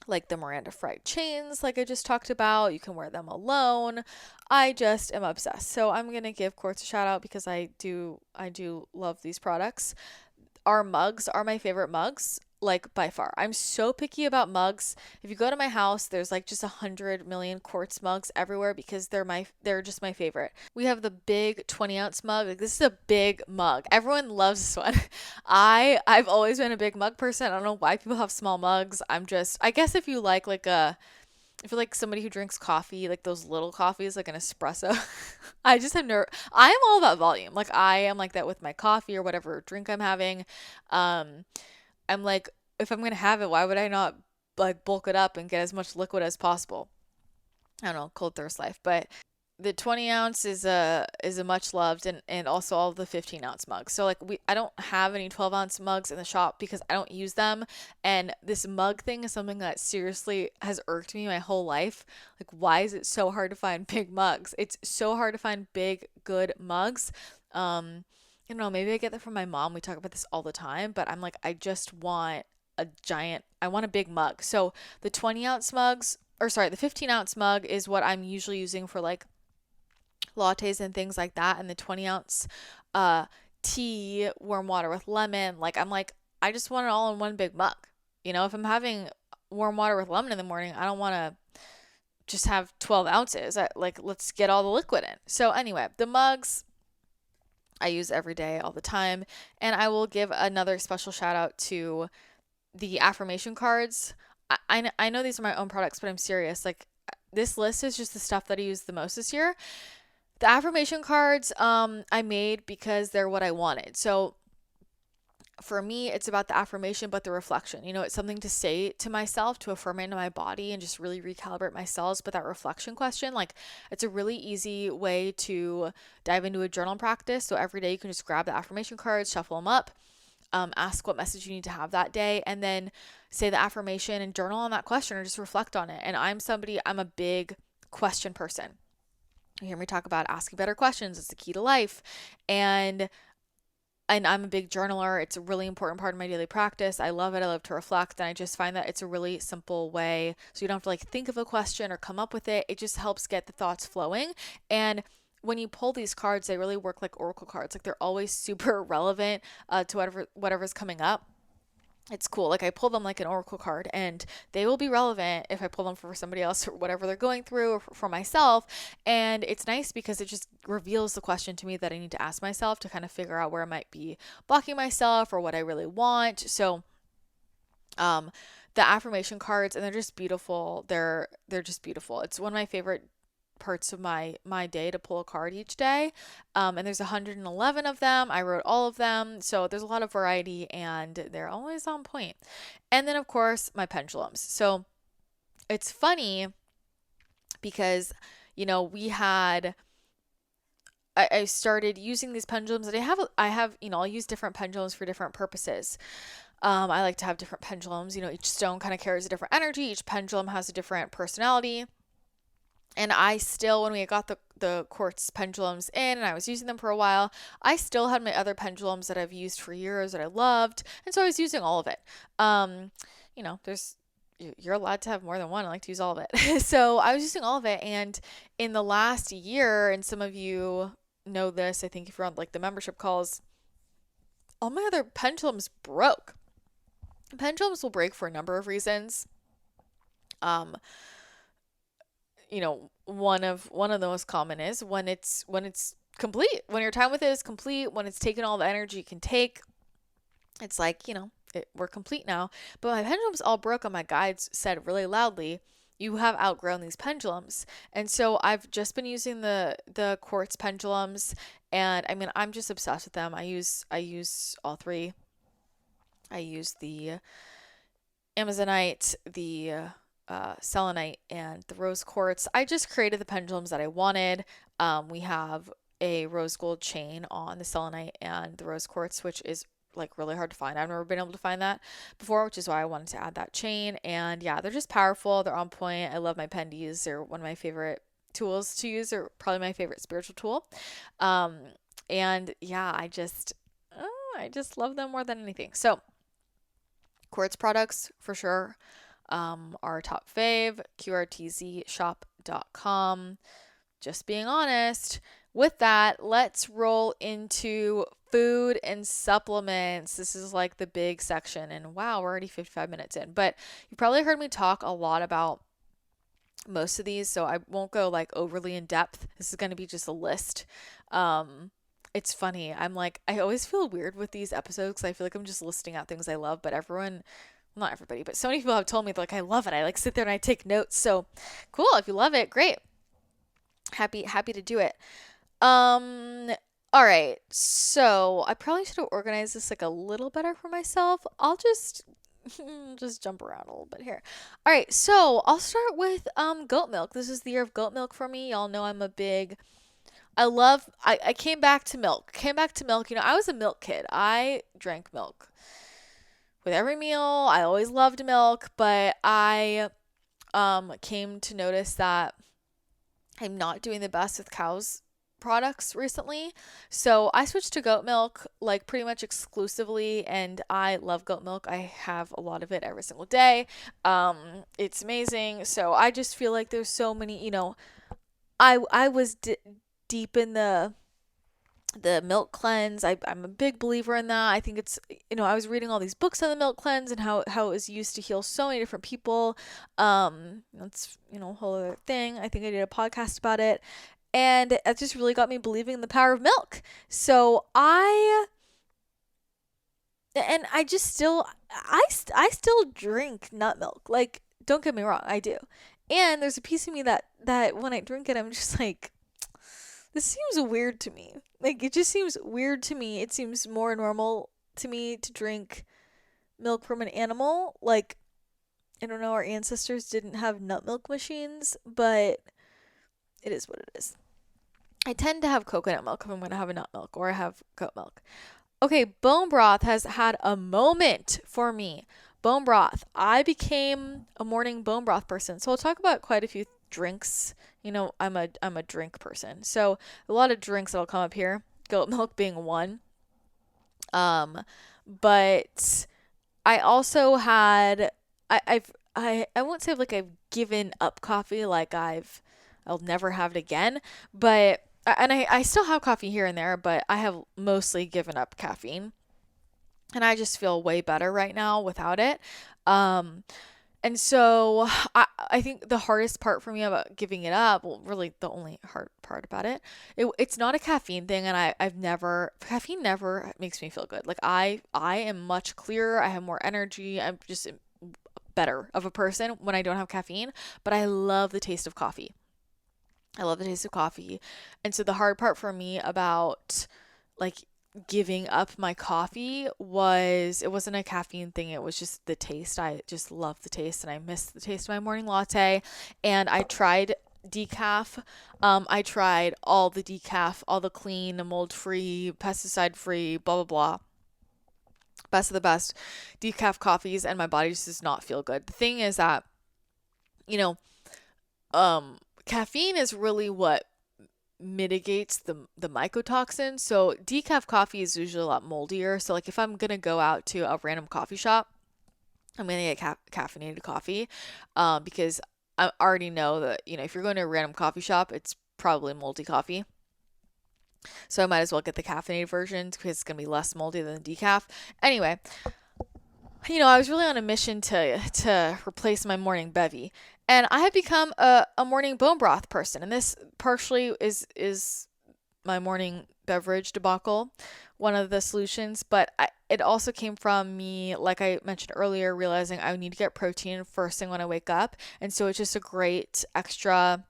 like the Miranda fried chains, like I just talked about. You can wear them alone. I just am obsessed. So I'm gonna give Quartz a shout out because I do love these products. Our mugs are my favorite mugs, like by far. I'm so picky about mugs. If you go to my house, there's like just 100 million quartz mugs everywhere because they're just my favorite. We have the big 20-ounce mug. Like, this is a big mug. Everyone loves this one. I've always been a big mug person. I don't know why people have small mugs. I guess if you if you're like somebody who drinks coffee, like those little coffees, like an espresso. I am all about volume. Like, I am like that with my coffee or whatever drink I'm having. Um, I'm like, if I'm gonna have it, why would I not like bulk it up and get as much liquid as possible? I don't know, cold thirst life. But the 20 ounce is a much loved, and also all of the 15-ounce mugs. So like, I don't have any 12-ounce mugs in the shop because I don't use them. And this mug thing is something that seriously has irked me my whole life. Like, why is it so hard to find big mugs? It's so hard to find big, good mugs. I don't know, maybe I get that from my mom. We talk about this all the time, but I'm like, I just want I want a big mug. So the 20-ounce mugs, or sorry, the 15-ounce mug is what I'm usually using for like lattes and things like that. And the 20-ounce uh tea, warm water with lemon, like, I'm like, I just want it all in one big mug. If I'm having warm water with lemon in the morning, I don't want to just have 12 ounces. Let's get all the liquid in. So anyway, the mugs I use every day, all the time. And I will give another special shout out to the affirmation cards. I know these are my own products, but I'm serious. Like, this list is just the stuff that I use the most this year. The affirmation cards I made because they're what I wanted. So for me, it's about the affirmation, but the reflection. It's something to say to myself, to affirm into my body and just really recalibrate my cells. But that reflection question, like, it's a really easy way to dive into a journal practice. So every day you can just grab the affirmation cards, shuffle them up, ask what message you need to have that day, and then say the affirmation and journal on that question or just reflect on it. And I'm a big question person. You hear me talk about asking better questions. It's the key to life. And I'm a big journaler. It's a really important part of my daily practice. I love it. I love to reflect. And I just find that it's a really simple way. So you don't have to like think of a question or come up with it. It just helps get the thoughts flowing. And when you pull these cards, they really work like oracle cards. Like, they're always super relevant to whatever's coming up. It's cool. Like, I pull them like an oracle card, and they will be relevant if I pull them for somebody else or whatever they're going through, or for myself. And it's nice because it just reveals the question to me that I need to ask myself to kind of figure out where I might be blocking myself or what I really want. So, um, the affirmation cards, and they're just beautiful. They're just beautiful. It's one of my favorite parts of my day to pull a card each day. And there's 111 of them. I wrote all of them. So there's a lot of variety, and they're always on point. And then, of course, my pendulums. So it's funny because, we had I started using these pendulums, and I'll use different pendulums for different purposes. I like to have different pendulums. Each stone kind of carries a different energy. Each pendulum has a different personality. And I still, when we got the quartz pendulums in and I was using them for a while, I still had my other pendulums that I've used for years that I loved. And so I was using all of it. There's, you're allowed to have more than one. I like to use all of it. So I was using all of it. And in the last year, and some of you know this, I think if you're on like the membership calls, all my other pendulums broke. Pendulums will break for a number of reasons. One of the most common is when it's complete, when your time with it is complete, when it's taken all the energy it can take. It's like, we're complete now. But my pendulums all broke, and my guides said really loudly, you have outgrown these pendulums. And so I've just been using the quartz pendulums, and I mean, I'm just obsessed with them. I use all three. I use the Amazonite, the selenite, and the rose quartz. I just created the pendulums that I wanted. We have a rose gold chain on the selenite and the rose quartz, which is like really hard to find. I've never been able to find that before, which is why I wanted to add that chain. And yeah, they're just powerful. They're on point. I love my pendies. They're one of my favorite tools to use. They're probably my favorite spiritual tool. Um, and yeah, I just love them more than anything. So quartz products for sure. Our top fave, qrtzshop.com. Just being honest. With that, let's roll into food and supplements. This is like the big section, and wow, we're already 55 minutes in. But you probably heard me talk a lot about most of these, so I won't go like overly in depth. This is going to be just a list. It's funny. I'm like, I always feel weird with these episodes because I feel like I'm just listing out things I love, but everyone, not everybody, but so many people have told me like I love it. I like sit there and I take notes. So cool. If you love it, great. Happy to do it. All right. So I probably should have organized this like a little better for myself. I'll just just jump around a little bit here. All right. So I'll start with goat milk. This is the year of goat milk for me. Y'all know I'm a big I came back to milk. You know, I was a milk kid. I drank milk with every meal. I always loved milk, but I came to notice that I'm not doing the best with cows products recently. So I switched to goat milk like pretty much exclusively, and I love goat milk. I have a lot of it every single day. It's amazing. So I just feel like there's so many, you know, I was deep in the milk cleanse. I'm a big believer in that. I think it's, you know, I was reading all these books on the milk cleanse and how it was used to heal so many different people. That's, you know, a whole other thing. I think I did a podcast about it, and it just really got me believing in the power of milk. So I just still, I still drink nut milk. Like, don't get me wrong, I do. And there's a piece of me that when I drink it, I'm just like, this seems weird to me. Like, it just seems weird to me. It seems more normal to me to drink milk from an animal. Like, I don't know, our ancestors didn't have nut milk machines, but it is what it is. I tend to have coconut milk if I'm going to have a nut milk, or I have goat milk. Okay, bone broth has had a moment for me. Bone broth. I became a morning bone broth person. So I'll talk about quite a few drinks. You know, I'm a drink person. So a lot of drinks that'll come up here. Goat milk being one. But I also had I won't say like I've given up coffee, like I'll never have it again, but I still have coffee here and there, but I have mostly given up caffeine, and I just feel way better right now without it. And so I think the hardest part for me about giving it up, well, really the only hard part about it's not a caffeine thing, and caffeine never makes me feel good. Like I am much clearer, I have more energy, I'm just better of a person when I don't have caffeine, but I love the taste of coffee. And so the hard part for me about like giving up my coffee it wasn't a caffeine thing, it was just the taste. I just love the taste, and I miss the taste of my morning latte. And I tried decaf. I tried all the decaf, all the clean, mold free, pesticide free, blah blah blah, best of the best decaf coffees, and my body just does not feel good. The thing is that, you know, caffeine is really what mitigates the mycotoxin. So decaf coffee is usually a lot moldier. So like if I'm gonna go out to a random coffee shop, I'm gonna get caffeinated coffee, because I already know that, you know, if you're going to a random coffee shop, it's probably moldy coffee. So I might as well get the caffeinated version because it's gonna be less moldy than the decaf. Anyway, you know, I was really on a mission to replace my morning bevy, and I have become a morning bone broth person. And this partially is my morning beverage debacle, one of the solutions, but it also came from me, like I mentioned earlier, realizing I need to get protein first thing when I wake up. And so it's just a great extra,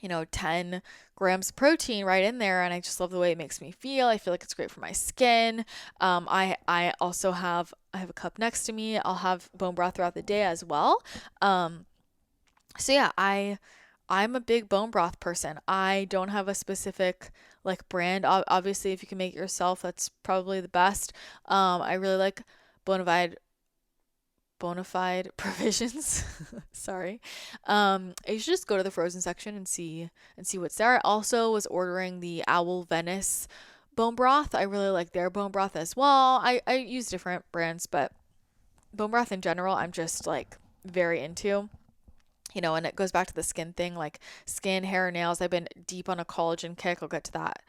10 grams of protein right in there. And I just love the way it makes me feel. I feel like it's great for my skin. I also I have a cup next to me. I'll have bone broth throughout the day as well. Um, so yeah, I'm a big bone broth person. I don't have a specific like brand. Obviously, if you can make it yourself, that's probably the best. I really like Bonafide Bonafide provisions. Sorry. You should just go to the frozen section and see what's there. I also was ordering the Owl Venice bone broth. I really like their bone broth as well. I use different brands, but bone broth in general, I'm just like very into. And it goes back to the skin thing, like skin, hair, nails. I've been deep on a collagen kick. I'll get to that.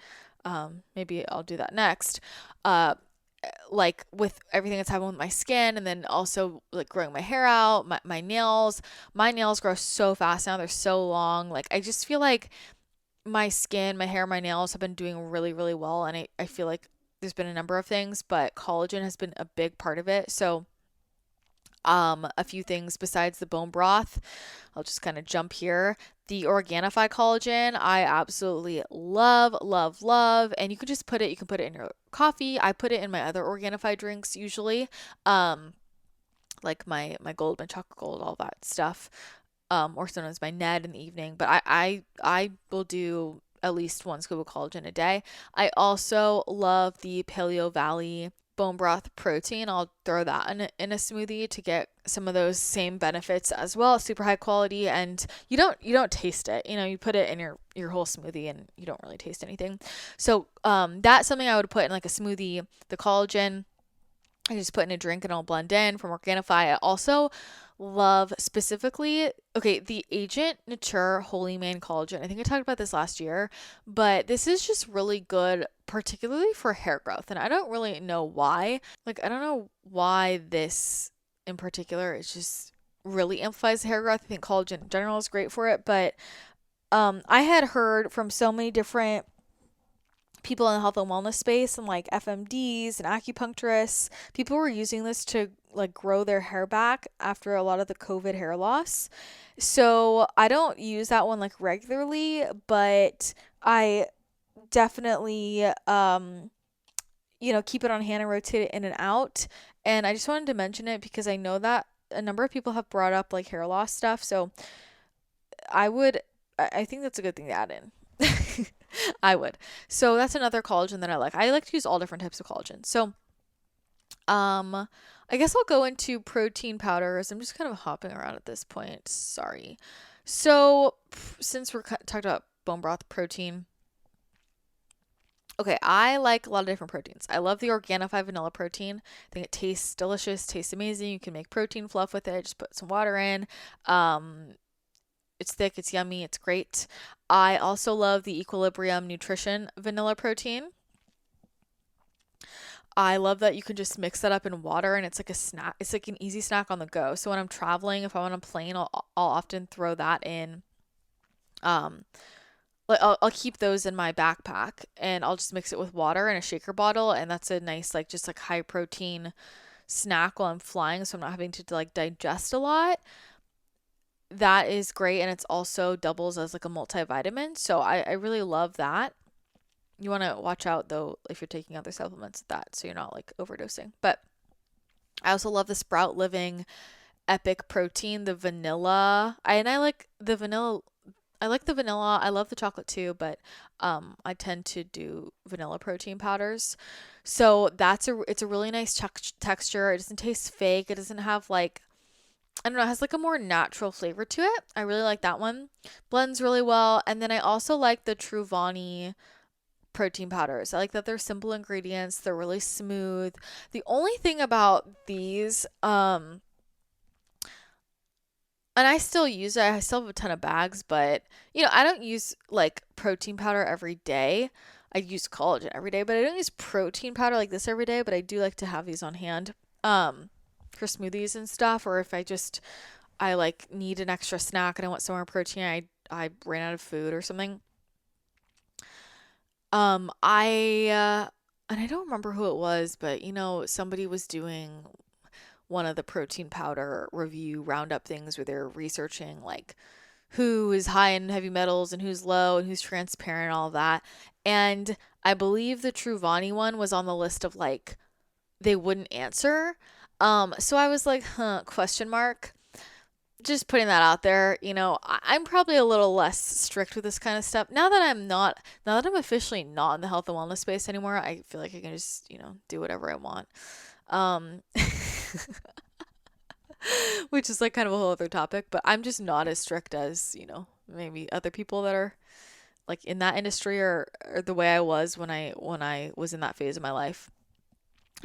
Maybe I'll do that next. Uh, like with everything that's happened with my skin, and then also like growing my hair out, my nails. My nails grow so fast now. They're so long. Like I just feel like my skin, my hair, my nails have been doing really, really well. And I feel like there's been a number of things, but collagen has been a big part of it. So a few things besides the bone broth. I'll just kind of jump here. The Organifi collagen, I absolutely love, love, love. And you can put it in your coffee. I put it in my other Organifi drinks usually. Um, like my gold, my chocolate gold, all that stuff. Or sometimes my Ned in the evening. But I will do at least one scoop of collagen a day. I also love the Paleo Valley bone broth protein. I'll throw that in a smoothie to get some of those same benefits as well. Super high quality, and you don't taste it. You put it in your whole smoothie and you don't really taste anything. So that's something I would put in like a smoothie. The collagen I just put in a drink and I'll blend in from Organifi. I also love specifically, okay, the Agent Nature Holy Man Collagen. I think I talked about this last year, but this is just really good, particularly for hair growth. And I don't really know why. Like, I don't know why this in particular is just really amplifies hair growth. I think collagen in general is great for it, but I had heard from so many different people in the health and wellness space and like FMDs and acupuncturists, people were using this to like grow their hair back after a lot of the COVID hair loss. So I don't use that one like regularly, but I definitely keep it on hand and rotate it in and out. And I just wanted to mention it because I know that a number of people have brought up like hair loss stuff. So I think that's a good thing to add in. I would. So that's another collagen that I like. I like to use all different types of collagen. So, I guess I'll go into protein powders. I'm just kind of hopping around at this point. Sorry. So, since we're talking about bone broth protein, okay, I like a lot of different proteins. I love the Organifi vanilla protein. I think it tastes delicious, tastes amazing. You can make protein fluff with it. Just put some water in. It's thick, it's yummy, it's great. I also love the Equilibrium Nutrition vanilla protein. I love that you can just mix that up in water and it's like a snack. It's like an easy snack on the go. So when I'm traveling, if I'm on a plane, I'll often throw that in. Um, like I'll keep those in my backpack and I'll just mix it with water in a shaker bottle, and that's a nice like just like high protein snack while I'm flying, so I'm not having to like digest a lot. That is great, and it's also doubles as like a multivitamin. So I really love that. You want to watch out though if you're taking other supplements with that so you're not like overdosing. But I also love the Sprout Living Epic Protein, the vanilla. I like the vanilla. I like the vanilla. I love the chocolate too, but I tend to do vanilla protein powders. So it's a really nice texture. It doesn't taste fake. It doesn't have like, I don't know, it has like a more natural flavor to it. I really like that one. Blends really well. And then I also like the Truvani protein powders. I like that they're simple ingredients. They're really smooth. The only thing about these, and I still use it. I still have a ton of bags, but I don't use like protein powder every day. I use collagen every day, but I don't use protein powder like this every day, but I do like to have these on hand. For smoothies and stuff, or if I like need an extra snack and I want some more protein, I ran out of food or something. I and I don't remember who it was, but somebody was doing one of the protein powder review roundup things where they're researching like who is high in heavy metals and who's low and who's transparent and all of that. And I believe the Truvani one was on the list of like they wouldn't answer. So I was like, huh, question mark. Just putting that out there, I'm probably a little less strict with this kind of stuff. Now that I'm officially not in the health and wellness space anymore, I feel like I can just, do whatever I want. Um, which is like kind of a whole other topic, but I'm just not as strict as, maybe other people that are like in that industry or the way I was when I was in that phase of my life.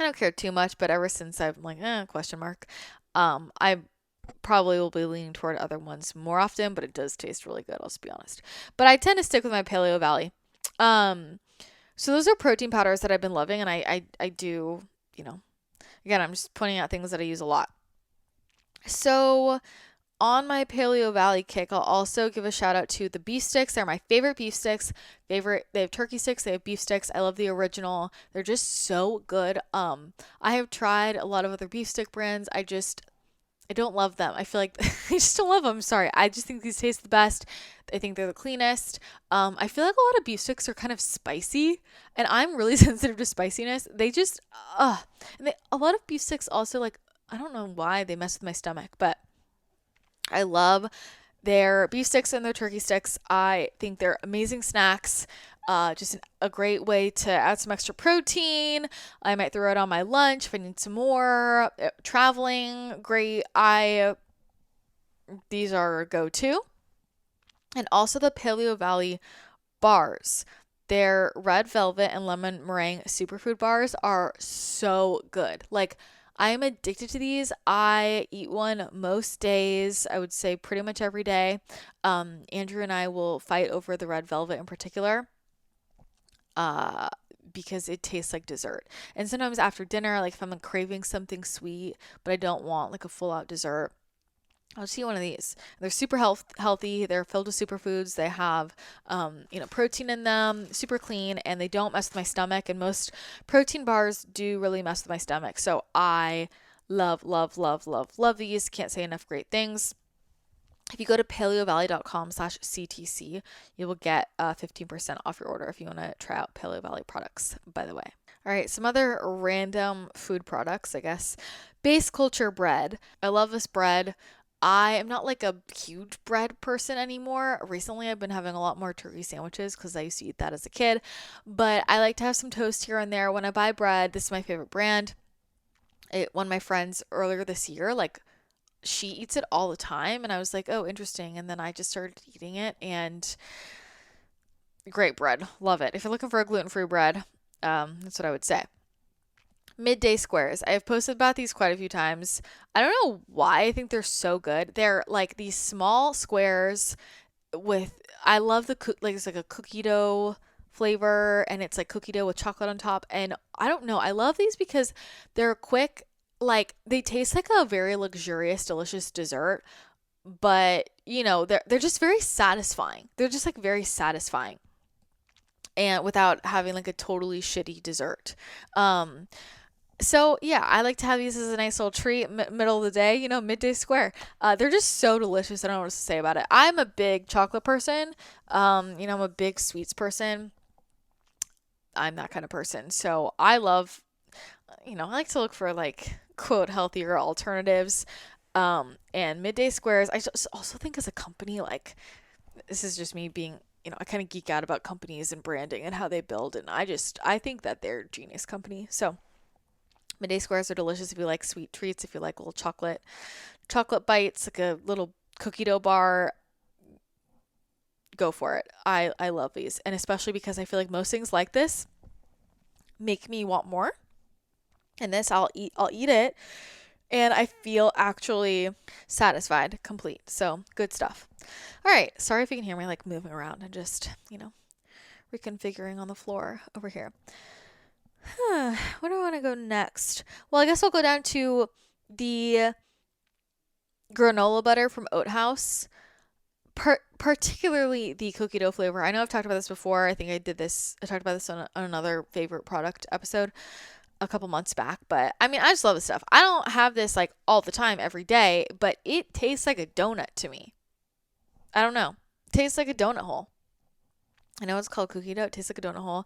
I don't care too much, but ever since I'm like, question mark. I probably will be leaning toward other ones more often, but it does taste really good, I'll just be honest. But I tend to stick with my Paleo Valley. Um, so those are protein powders that I've been loving, and I do, again, I'm just pointing out things that I use a lot. So on my Paleo Valley kick, I'll also give a shout out to the beef sticks. They're my favorite beef sticks. They have turkey sticks, they have beef sticks. I love the original. They're just so good. I have tried a lot of other beef stick brands. I don't love them. I feel like I just don't love them. Sorry. I just think these taste the best. I think they're the cleanest. I feel like a lot of beef sticks are kind of spicy, and I'm really sensitive to spiciness. They just, a lot of beef sticks also like, I don't know why they mess with my stomach, but I love their beef sticks and their turkey sticks. I think they're amazing snacks. Just a great way to add some extra protein. I might throw it on my lunch if I need some more. Traveling, great. These are a go-to. And also the Paleo Valley bars. Their red velvet and lemon meringue superfood bars are so good. Like, I am addicted to these. I eat one most days. I would say pretty much every day. Andrew and I will fight over the red velvet in particular. Uh, because it tastes like dessert. And sometimes after dinner, like if I'm craving something sweet, but I don't want like a full out dessert, I'll just eat one of these. They're super healthy. They're filled with superfoods. They have, protein in them, super clean, and they don't mess with my stomach. And most protein bars do really mess with my stomach. So I love, love, love, love, love these. Can't say enough great things. If you go to paleovalley.com/CTC, you will get 15% off your order if you want to try out Paleo Valley products, by the way. All right, some other random food products, I guess. Base Culture bread. I love this bread. I am not like a huge bread person anymore. Recently, I've been having a lot more turkey sandwiches because I used to eat that as a kid. But I like to have some toast here and there. When I buy bread, this is my favorite brand. One of my friends earlier this year, like, she eats it all the time. And I was like, oh, interesting. And then I just started eating it, and great bread. Love it. If you're looking for a gluten-free bread, that's what I would say. Midday squares. I have posted about these quite a few times. I don't know why I think they're so good. They're like these small squares with, I love like it's like a cookie dough flavor, and it's like cookie dough with chocolate on top. And I don't know, I love these because they're quick. Like they taste like a very luxurious, delicious dessert, but they're just very satisfying. They're just like very satisfying, and without having like a totally shitty dessert. So yeah, I like to have these as a nice little treat, middle of the day, midday square. They're just so delicious. I don't know what to say about it. I'm a big chocolate person. I'm a big sweets person. I'm that kind of person. So I love, I like to look for like quote healthier alternatives. And midday squares. I just also think as a company, like this is just me being, I kind of geek out about companies and branding and how they build, and I think that they're a genius company. So midday squares are delicious if you like sweet treats, if you like little chocolate bites, like a little cookie dough bar. Go for it. I love these, and especially because I feel like most things like this make me want more. And this I'll eat it, and I feel actually satisfied, complete. So good stuff. All right. Sorry if you can hear me like moving around and just, reconfiguring on the floor over here. Where do I want to go next? Well, I guess I'll go down to the granola butter from Oat House. Particularly the cookie dough flavor. I know I've talked about this before. I think I talked about this on another favorite product episode a couple months back, but I mean, I just love this stuff. I don't have this like all the time every day, but it tastes like a donut to me. I don't know. It tastes like a donut hole. I know it's called cookie dough. It tastes like a donut hole.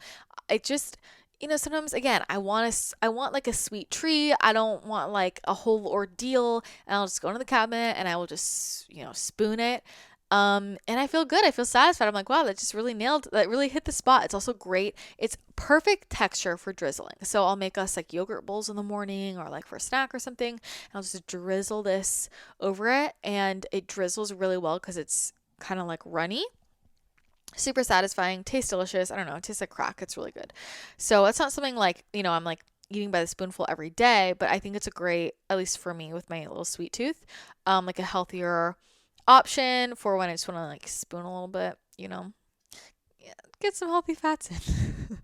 It just, sometimes again, I want like a sweet treat. I don't want like a whole ordeal. And I'll just go into the cabinet and I will just, spoon it. And I feel good. I feel satisfied. I'm like, wow, that just really that really hit the spot. It's also great. It's perfect texture for drizzling. So I'll make us like yogurt bowls in the morning or like for a snack or something. And I'll just drizzle this over it. And it drizzles really well because it's kind of like runny. Super satisfying, tastes delicious. I don't know, it tastes like crack. It's really good. So it's not something like, I'm like eating by the spoonful every day, but I think it's a great, at least for me with my little sweet tooth, like a healthier option for when I just want to like spoon a little bit, Yeah, get some healthy fats in.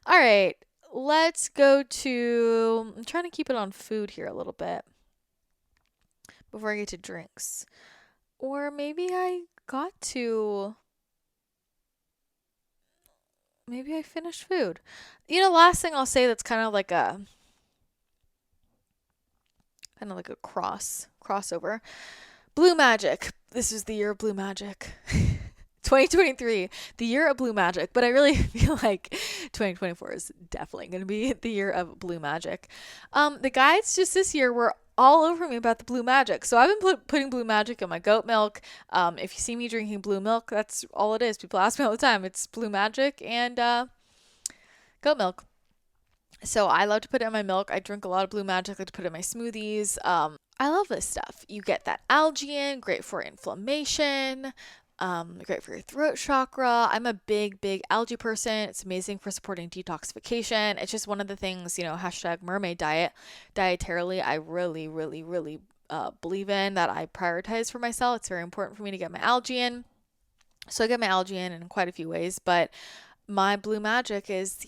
All right, let's go to, I'm trying to keep it on food here a little bit before I get to drinks. Or maybe I finished food. Last thing I'll say that's kind of like a crossover. Blue magic. This is the year of blue magic. 2023, the year of blue magic, but I really feel like 2024 is definitely going to be the year of blue magic. The guides just this year were all over me about the blue magic. So I've been putting blue magic in my goat milk. If you see me drinking blue milk, that's all it is. People ask me all the time. It's blue magic and goat milk. So I love to put it in my milk. I drink a lot of blue magic. I like to put it in my smoothies. I love this stuff. You get that algae in, great for inflammation, great for your throat chakra. I'm a big algae person. It's amazing for supporting detoxification. It's just one of the things, hashtag mermaid diet. Dietarily, I really believe in that I prioritize for myself. It's very important for me to get my algae in. So I get my algae in quite a few ways, but my blue magic is,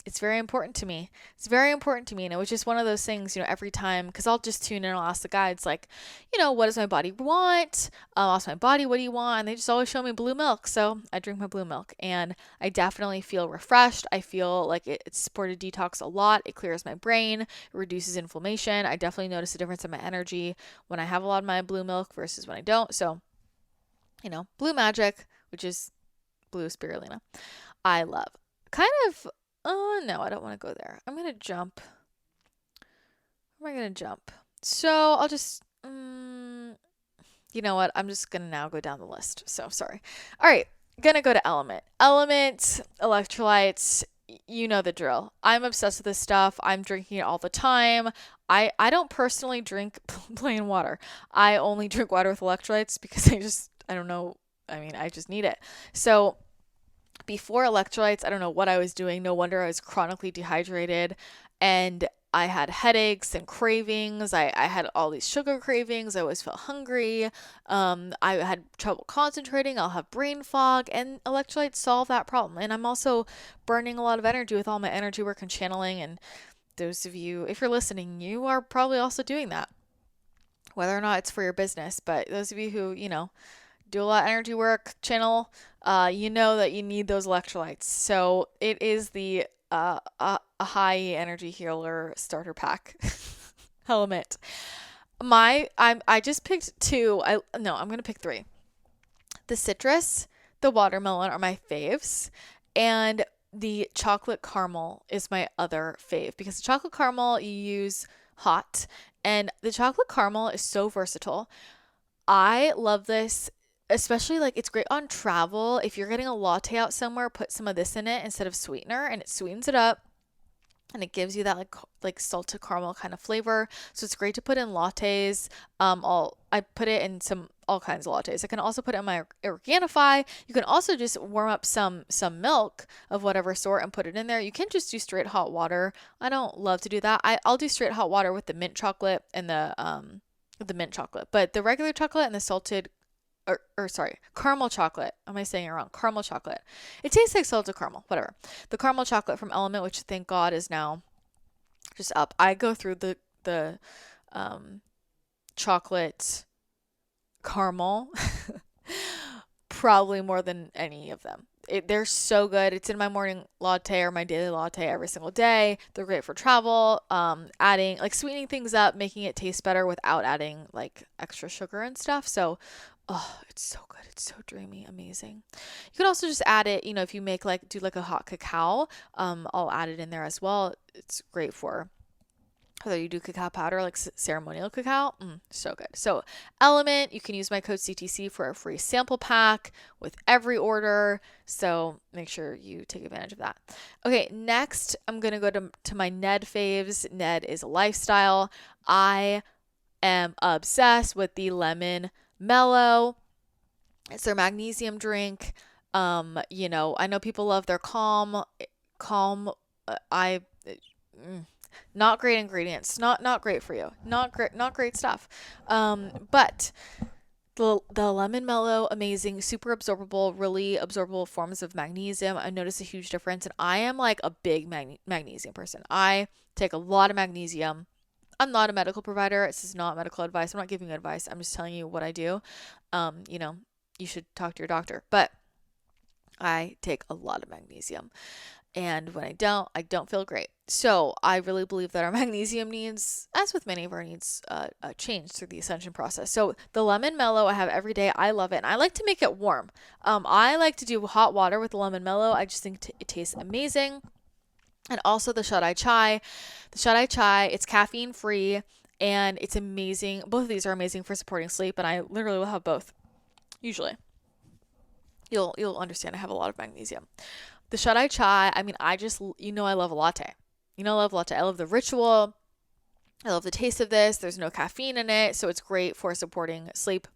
it's very important to me. It's very important to me. And it was just one of those things, every time, because I'll just tune in and I'll ask the guides, like, what does my body want? I'll ask my body, what do you want? And they just always show me blue milk. So I drink my blue milk and I definitely feel refreshed. I feel like it's supported detox a lot. It clears my brain, it reduces inflammation. I definitely notice a difference in my energy when I have a lot of my blue milk versus when I don't. So, blue magic, which is blue spirulina, I love. Kind of. Oh, no, I don't want to go there. I'm going to jump. Where am I going to jump? So I'll just, you know what? I'm just going to now go down the list. So sorry. All right. Going to go to element. Element, electrolytes, you know the drill. I'm obsessed with this stuff. I'm drinking it all the time. I don't personally drink plain water. I only drink water with electrolytes because I don't know. I mean, I just need it. So before electrolytes, I don't know what I was doing. No wonder I was chronically dehydrated and I had headaches and cravings. I had all these sugar cravings. I always felt hungry. I had trouble concentrating. I'll have brain fog, and electrolytes solve that problem. And I'm also burning a lot of energy with all my energy work and channeling. And those of you, if you're listening, you are probably also doing that, whether or not it's for your business. But those of you who, do a lot of energy work, channel, you know that you need those electrolytes. So it is the Ahai Energy Healer Starter Pack element. I just picked two. I'm gonna pick three. The citrus, the watermelon are my faves, and the chocolate caramel is my other fave because the chocolate caramel you use hot, and the chocolate caramel is so versatile. I love this. Especially like it's great on travel. If you're getting a latte out somewhere, put some of this in it instead of sweetener and it sweetens it up and it gives you that like salted caramel kind of flavor. So it's great to put in lattes. I put it in all kinds of lattes. I can also put it in my Organifi. You can also just warm up some milk of whatever sort and put it in there. You can just do straight hot water. I don't love to do that. I'll do straight hot water with the mint chocolate and the mint chocolate, but the regular chocolate and the salted caramel chocolate. Am I saying it wrong? Caramel chocolate. It tastes like salted caramel, whatever. The caramel chocolate from Element, which thank God is now just up. I go through the chocolate caramel, probably more than any of them. They're so good. It's in my morning latte or my daily latte every single day. They're great for travel. Adding like sweetening things up, making it taste better without adding like extra sugar and stuff. So, oh, it's so good. It's so dreamy, amazing. You could also just add it. If you make like do like a hot cacao, I'll add it in there as well. It's great for whether you do cacao powder, like ceremonial cacao, so good. So, Element, you can use my code CTC for a free sample pack with every order. So, make sure you take advantage of that. Okay, next, I'm going to go to my Ned faves. Ned is a lifestyle. I am obsessed with the lemon mellow. It's their magnesium drink. I know people love their calm. I not great ingredients, not great for you, not great stuff. But the lemon mellow, amazing, super absorbable, really absorbable forms of magnesium. I notice a huge difference, and I am like a big magnesium person. I take a lot of magnesium. I'm not a medical provider. This is not medical advice. I'm not giving you advice. I'm just telling you what I do. You should talk to your doctor, but I take a lot of magnesium. And when I don't feel great. So I really believe that our magnesium needs, as with many of our needs, change through the ascension process. So the lemon mellow I have every day. I love it. And I like to make it warm. I like to do hot water with the lemon mellow. I just think it tastes amazing. And also the shut eye chai. The shut eye chai, it's caffeine free and it's amazing. Both of these are amazing for supporting sleep. And I literally will have both. Usually. You'll understand I have a lot of magnesium. The shut eye chai, I mean, I love a latte. I love latte. I love the ritual. I love the taste of this. There's no caffeine in it, so it's great for supporting sleep.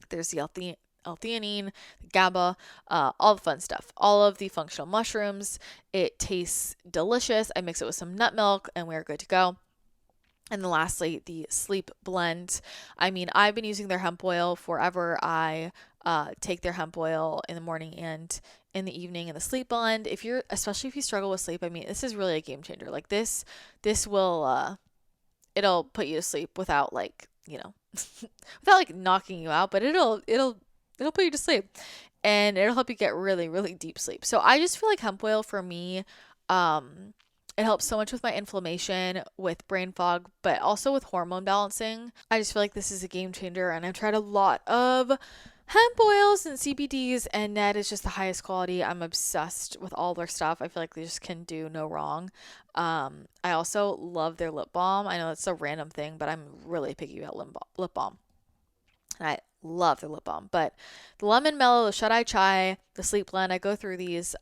There's the L-theanine, the GABA, all the fun stuff. All of the functional mushrooms. It tastes delicious. I mix it with some nut milk, and we're good to go. And then lastly, the sleep blend. I mean, I've been using their hemp oil forever. I take their hemp oil in the morning and in the evening in the sleep blend. Especially if you struggle with sleep, I mean, this is really a game changer. Like this will, it'll put you to sleep without like, without like knocking you out, but it'll put you to sleep and it'll help you get really, really deep sleep. So I just feel like hemp oil for me, it helps so much with my inflammation, with brain fog, but also with hormone balancing. I just feel like this is a game changer, and I've tried a lot of hemp oils and CBDs, and Ned is just the highest quality. I'm obsessed with all their stuff. I feel like they just can do no wrong. I also love their lip balm. I know that's a random thing, but I'm really picky about lip balm. And I love their lip balm. But the lemon mellow, the shut eye chai, the sleep blend, I go through these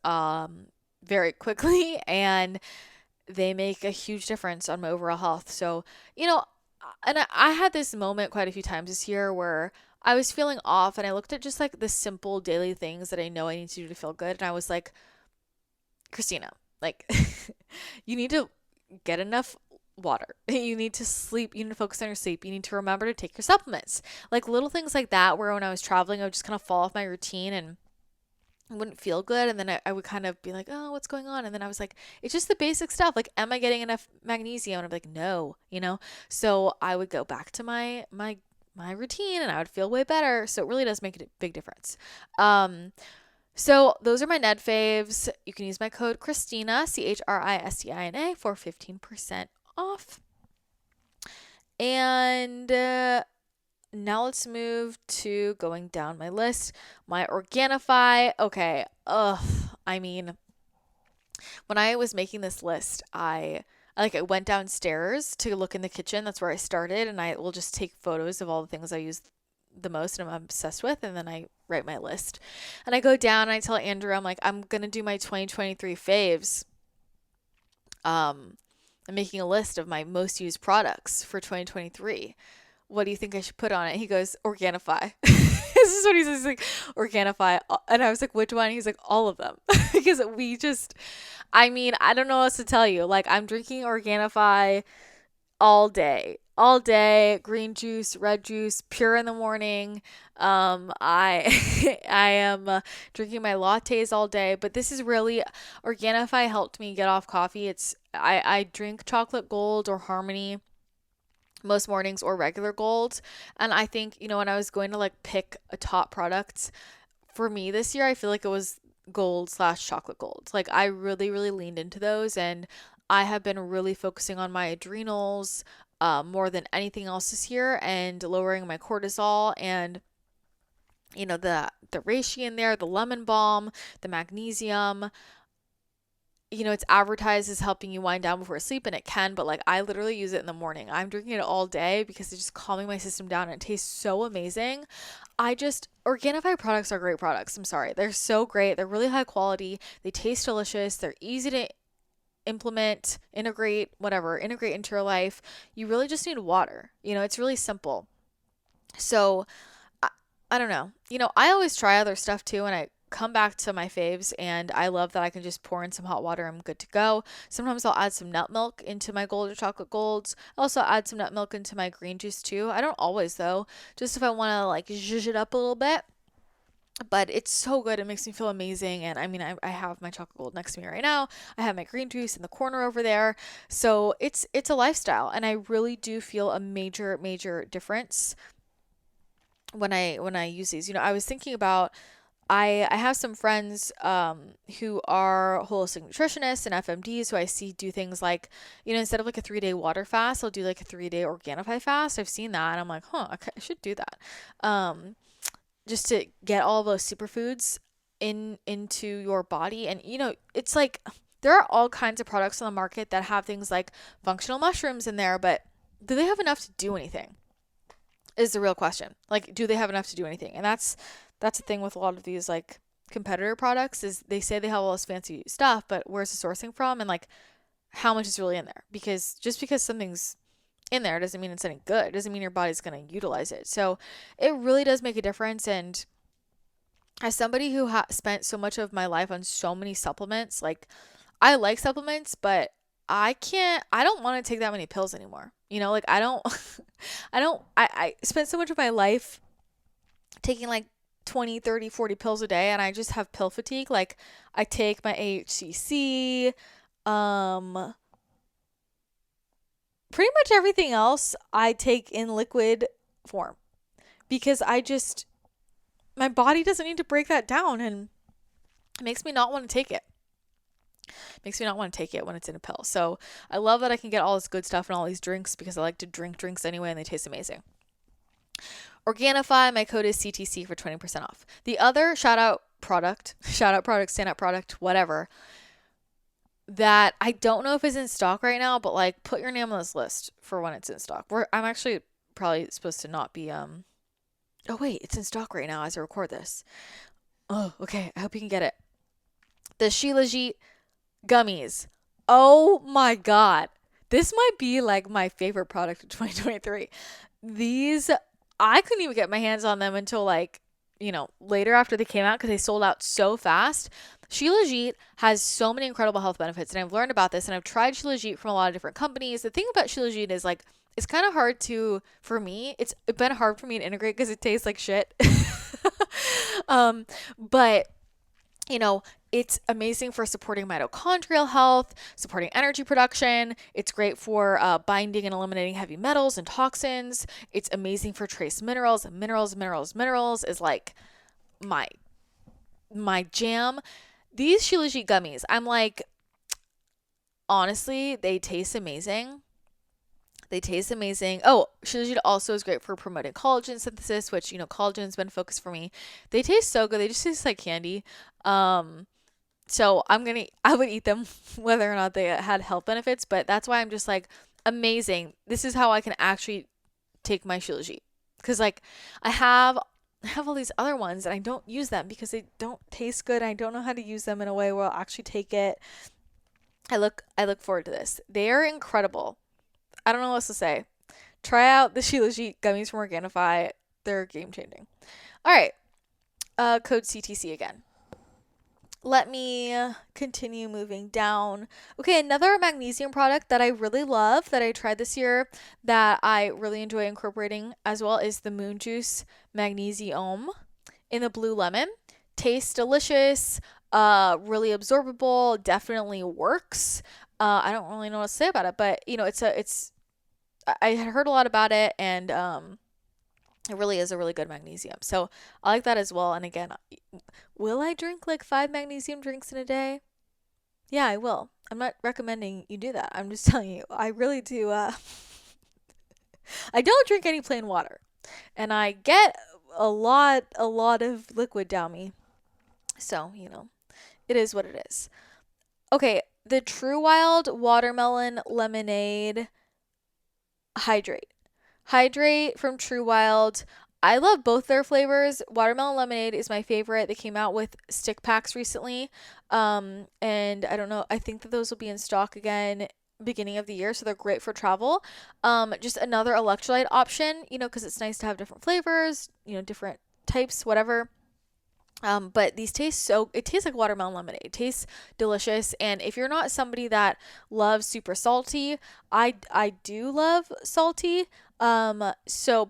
very quickly, and they make a huge difference on my overall health. So, and I had this moment quite a few times this year where I was feeling off and I looked at just like the simple daily things that I know I need to do to feel good. And I was like, Christina, like, you need to get enough water. You need to sleep. You need to focus on your sleep. You need to remember to take your supplements. Like little things like that, where when I was traveling, I would just kind of fall off my routine and I wouldn't feel good, and then I would kind of be like, oh, what's going on? And then I was like, it's just the basic stuff. Like, am I getting enough magnesium? And I'd be like, no, So I would go back to my routine, and I would feel way better. So it really does make a big difference. So those are my Ned faves. You can use my code Christina, CHRISTINA, for 15% off. And now let's move to going down my list. My Organifi. Okay. I mean, when I was making this list, I went downstairs to look in the kitchen. That's where I started, and I will just take photos of all the things I use the most and I'm obsessed with, and then I write my list. And I go down and I tell Andrew, I'm like, I'm gonna do my 2023 faves. I'm making a list of my most used products for 2023. What do you think I should put on it? He goes, Organifi. This is what he says. He's like, Organifi. And I was like, which one? He's like, all of them. Because I don't know what else to tell you. Like, I'm drinking Organifi all day. All day. Green juice, red juice, pure in the morning. I am drinking my lattes all day. But this is really, Organifi helped me get off coffee. I drink chocolate gold or Harmony most mornings, or regular gold. And I think, when I was going to like pick a top product for me this year, I feel like it was gold slash chocolate gold. Like I really, really leaned into those, and I have been really focusing on my adrenals more than anything else this year, and lowering my cortisol, and the reishi in there, the lemon balm, the magnesium. It's advertised as helping you wind down before sleep, and it can, but like I literally use it in the morning. I'm drinking it all day because it's just calming my system down, and it tastes so amazing. Organifi products are great products. I'm sorry. They're so great. They're really high quality. They taste delicious. They're easy to implement, integrate into your life. You really just need water. It's really simple. So I, I don't know. I always try other stuff too, and I come back to my faves, and I love that I can just pour in some hot water. I'm good to go. Sometimes I'll add some nut milk into my gold or chocolate golds. I also add some nut milk into my green juice too. I don't always though, just if I want to like zhuzh it up a little bit. But it's so good. It makes me feel amazing. And I mean, I have my chocolate gold next to me right now. I have my green juice in the corner over there. So it's a lifestyle, and I really do feel a major, major difference when I use these. I was thinking about, I have some friends who are holistic nutritionists and FMDs who I see do things like, instead of like a 3-day water fast, I'll do like a 3-day Organifi fast. I've seen that, and I'm like, I should do that. Um, just to get all those superfoods into your body. And it's like there are all kinds of products on the market that have things like functional mushrooms in there, but do they have enough to do anything? Is the real question. Like, do they have enough to do anything? And that's the thing with a lot of these like competitor products, is they say they have all this fancy stuff, but where's the sourcing from, and like how much is really in there? Because just because something's in there doesn't mean it's any good. It doesn't mean your body's going to utilize it. So it really does make a difference. And as somebody who spent so much of my life on so many supplements, like I like supplements, but I don't want to take that many pills anymore. Like I don't, I spent so much of my life taking like 20, 30, 40 pills a day, and I just have pill fatigue. Like I take my AHCC, um, pretty much everything else I take in liquid form, because my body doesn't need to break that down, and it makes me not want to take it. Makes me not want to take it when it's in a pill. So I love that I can get all this good stuff and all these drinks, because I like to drink drinks anyway, and they taste amazing. Organifi, my code is CTC for 20% off. The other shout out product, standout product, whatever, that I don't know if it's in stock right now, but like put your name on this list for when it's in stock. I'm actually probably supposed to not be oh wait, it's in stock right now as I record this. Oh, okay. I hope you can get it. The Shilajit gummies. Oh my god. This might be like my favorite product of 2023. These, I couldn't even get my hands on them until like, later after they came out, because they sold out so fast. Shilajit has so many incredible health benefits, and I've learned about this, and I've tried Shilajit from a lot of different companies. The thing about Shilajit is like, it's kind of hard for me, it's been hard for me to integrate because it tastes like shit. But it's amazing for supporting mitochondrial health, supporting energy production. It's great for binding and eliminating heavy metals and toxins. It's amazing for trace minerals. Minerals is like my jam. These Shilajit gummies, I'm like, honestly, they taste amazing. They taste amazing. Oh, Shilajit also is great for promoting collagen synthesis, which, collagen's been a focus for me. They taste so good. They just taste like candy. So I would eat them whether or not they had health benefits, but that's why I'm just like, amazing. This is how I can actually take my Shilajit. Because like I have all these other ones, and I don't use them because they don't taste good. I don't know how to use them in a way where I'll actually take it. I look forward to this. They are incredible. I don't know what else to say. Try out the Shilajit gummies from Organifi. They're game changing. All right. Code CTC again. Let me continue moving down. Okay, another magnesium product that I really love that I tried this year that I really enjoy incorporating as well is the Moon Juice Magnesium in the blue lemon. Tastes delicious, really absorbable, definitely works. I don't really know what to say about it, but it's I had heard a lot about it, and it really is a really good magnesium. So I like that as well. And again, will I drink like 5 magnesium drinks in a day? Yeah, I will. I'm not recommending you do that. I'm just telling you, I really do. I don't drink any plain water, and I get a lot of liquid down me. So, it is what it is. Okay, the True Wild watermelon lemonade hydrate. Hydrate from True Wild. I love both their flavors. Watermelon lemonade is my favorite. They came out with stick packs recently. And I don't know, I think that those will be in stock again beginning of the year, so they're great for travel. Just another electrolyte option, because it's nice to have different flavors, different types, whatever. But these it tastes like watermelon lemonade. It tastes delicious. And if you're not somebody that loves super salty, I do love salty. But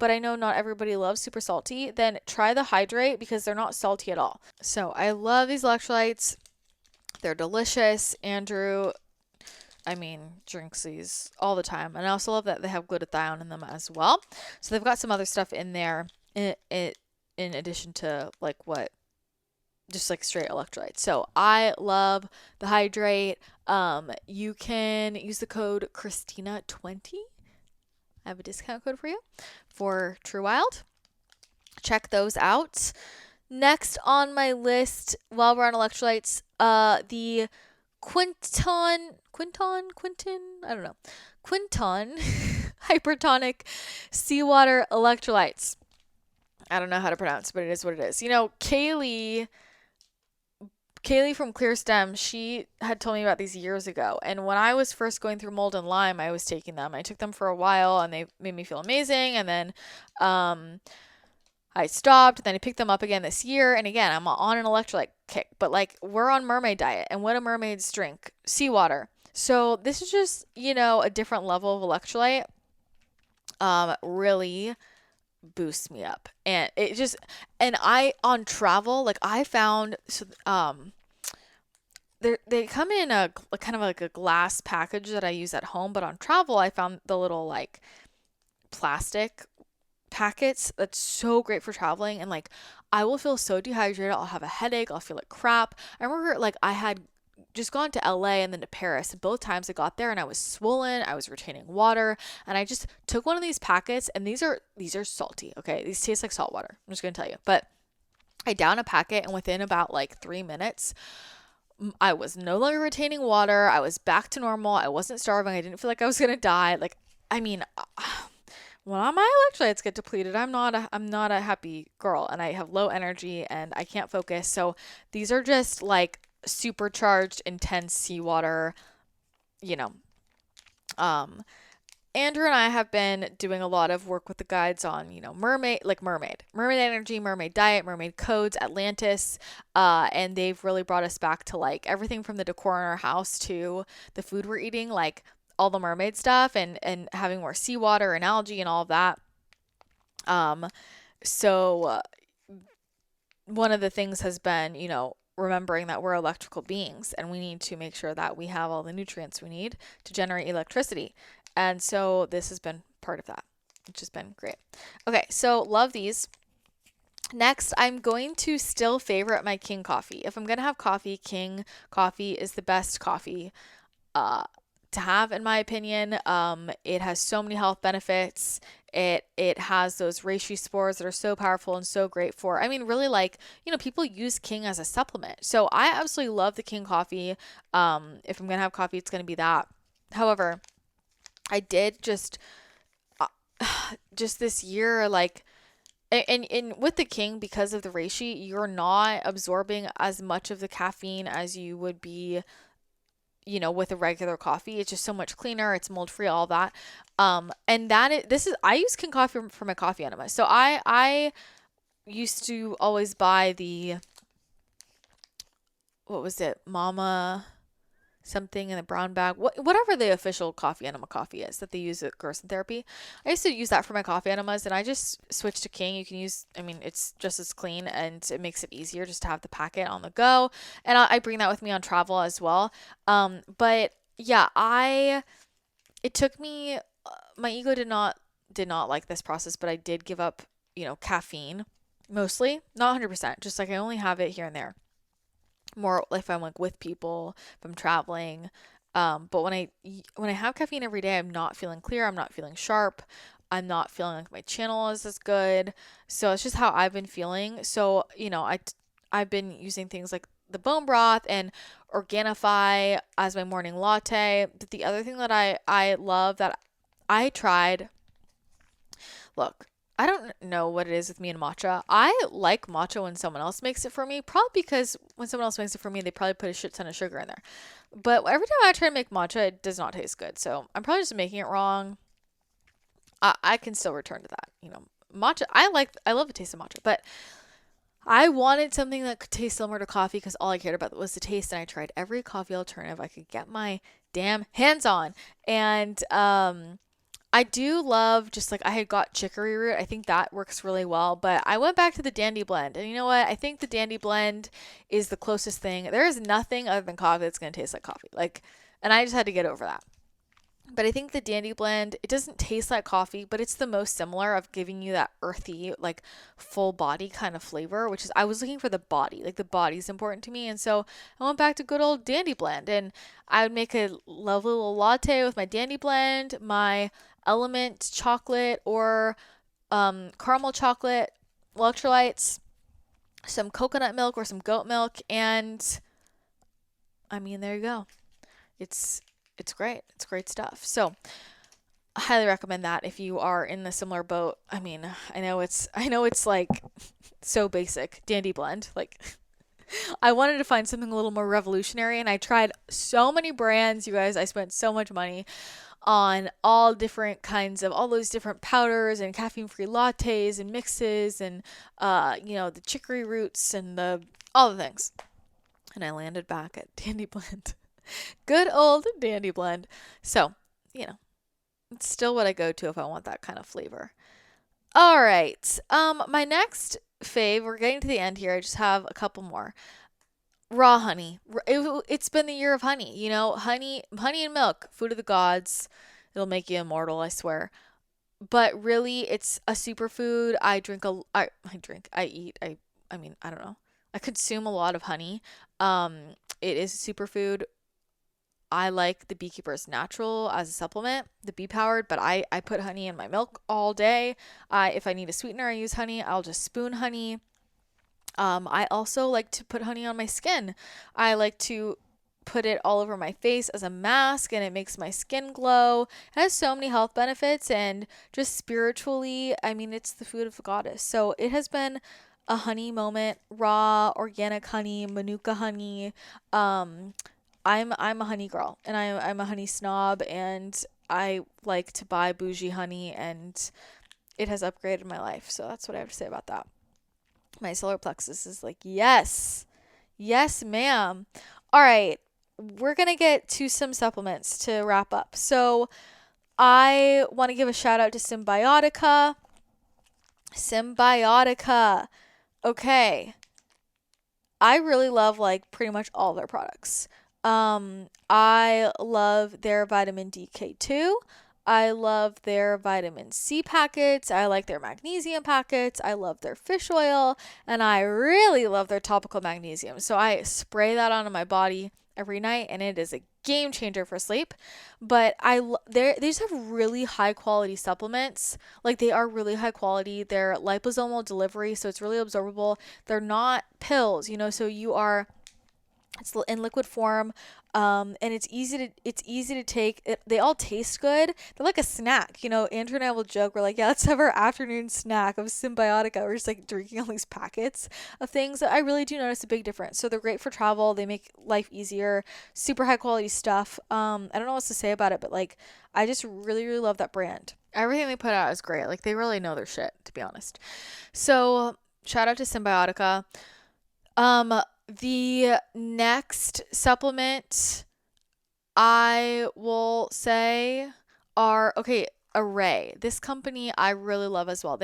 I know not everybody loves super salty. Then try the hydrate because they're not salty at all. So I love these electrolytes. They're delicious. Andrew, drinks these all the time. And I also love that they have glutathione in them as well. So they've got some other stuff in there in addition to like what just like straight electrolytes. So I love the hydrate. You can use the code Christina20. I have a discount code for you for True Wild. Check those out. Next on my list, while we're on electrolytes, the Quinton, I don't know, Quinton hypertonic seawater electrolytes. I don't know how to pronounce, but it is what it is. Kaylee from Clear Stem, she had told me about these years ago. And when I was first going through mold and Lyme, I was taking them. I took them for a while and they made me feel amazing. And then I stopped. Then I picked them up again this year. And again, I'm on an electrolyte kick. But like we're on mermaid diet. And what do mermaids drink? Seawater. So this is just, a different level of electrolyte. Really boosts me up. And I on travel, like I found, so they come in a kind of like a glass package that I use at home, but on travel I found the little like plastic packets that's so great for traveling. And like I will feel so dehydrated, I'll have a headache, I'll feel like crap. I remember like I had just gone to LA and then to Paris, and both times I got there and I was swollen, I was retaining water, and I just took one of these packets, and these are salty, okay? These taste like salt water. I'm just gonna tell you. But I down a packet, and within about like 3 minutes I was no longer retaining water. I was back to normal. I wasn't starving. I didn't feel like I was gonna die. Like, when my electrolytes get depleted, I'm not a happy girl, and I have low energy and I can't focus. So these are just like supercharged, intense seawater. You know, Andrew and I have been doing a lot of work with the guides on, mermaid energy, mermaid diet, mermaid codes, Atlantis, and they've really brought us back to like everything from the decor in our house to the food we're eating, like all the mermaid stuff and having more seawater and algae and all of that. So one of the things has been, remembering that we're electrical beings and we need to make sure that we have all the nutrients we need to generate electricity. And so this has been part of that, which has been great. Okay, so love these. Next, I'm going to still favorite my King coffee. If I'm going to have coffee, King coffee is the best coffee to have, in my opinion. It has so many health benefits. It has those reishi spores that are so powerful and so great for, really, like, people use King as a supplement. So I absolutely love the King coffee. If I'm going to have coffee, it's going to be that. However, I did just this year, like, and with the King, because of the reishi, you're not absorbing as much of the caffeine as you would be, with a regular coffee. It's just so much cleaner. It's mold free, all that. And I use King coffee for my coffee enema. So I used to always buy what was it? Mama something in the brown bag, whatever the official coffee enema coffee is that they use at Gerson Therapy. I used to use that for my coffee enemas, and I just switched to King. You can use, it's just as clean and it makes it easier just to have the packet on the go. And I bring that with me on travel as well. But yeah, it took me my ego did not like this process, but I did give up, caffeine mostly, not 100%, just like I only have it here and there. More if I'm like with people, if I'm traveling. But when I have caffeine every day, I'm not feeling clear, I'm not feeling sharp. I'm not feeling like my channel is as good. So it's just how I've been feeling. So, I've been using things like the bone broth and Organifi as my morning latte. But the other thing that I love that I tried, look, I don't know what it is with me and matcha. I like matcha when someone else makes it for me, probably because when someone else makes it for me, they probably put a shit ton of sugar in there. But every time I try to make matcha, it does not taste good. So I'm probably just making it wrong. I can still return to that. Matcha. I love the taste of matcha, but I wanted something that could taste similar to coffee because all I cared about was the taste, and I tried every coffee alternative I could get my damn hands on. And I do love, just like I had got chicory root. I think that works really well, but I went back to the Dandy Blend. And you know what? I think the Dandy Blend is the closest thing. There is nothing other than coffee that's going to taste like coffee. And I just had to get over that. But I think the Dandy Blend, it doesn't taste like coffee, but it's the most similar of giving you that earthy, like full body kind of flavor, which is, I was looking for the body. Like the body's important to me. And so I went back to good old Dandy Blend, and I would make a lovely little latte with my Dandy Blend, my Element chocolate or caramel chocolate, electrolytes, some coconut milk or some goat milk, and I mean, there you go. It's great. It's great stuff. So I highly recommend that if you are in the similar boat. I mean, I know it's like so basic, Dandy Blend. Like I wanted to find something a little more revolutionary, and I tried so many brands, you guys. I spent so much money on all different kinds of all those different powders and caffeine-free lattes and mixes and the chicory roots and the all the things. And I landed back at Dandy Blend. Good old Dandy Blend. So, it's still what I go to if I want that kind of flavor. All right. My next fave, we're getting to the end here. I just have a couple more. Raw honey. It's been the year of honey. Honey and milk, food of the gods. It'll make you immortal, I swear. But really, it's a superfood. I eat. I mean, I don't know. I consume a lot of honey. It is a superfood. I like the Beekeeper's Natural as a supplement, the bee powered, but I put honey in my milk all day. If I need a sweetener, I use honey. I'll just spoon honey. I also like to put honey on my skin. I like to put it all over my face as a mask, and it makes my skin glow. It has so many health benefits, and just spiritually, I mean, it's the food of the goddess. So it has been a honey moment, raw, organic honey, manuka honey. I'm a honey girl, and I'm a honey snob, and I like to buy bougie honey, and it has upgraded my life. So that's what I have to say about that. My solar plexus is like, yes, yes, ma'am. All right, we're gonna get to some supplements to wrap up. So I want to give a shout out to Symbiotica. Symbiotica. Okay. I really love like pretty much all their products. I love their vitamin DK2. I love their vitamin C packets. I like their magnesium packets. I love their fish oil, and I really love their topical magnesium. So I spray that onto my body every night, and it is a game changer for sleep. But they just have really high quality supplements. Like they are really high quality. They're liposomal delivery, so it's really absorbable. They're not pills, so it's in liquid form, and it's easy to take. They all taste good. They're like a snack. Andrew and I will joke. We're like, yeah, let's have our afternoon snack of Symbiotica. We're just like drinking all these packets of things. I really do notice a big difference. So they're great for travel. They make life easier. Super high quality stuff. I don't know what to say about it, but like, I just really, really love that brand. Everything they put out is great. Like they really know their shit, to be honest. So shout out to Symbiotica. The next supplement I will say are, okay, Array. This company I really love as well.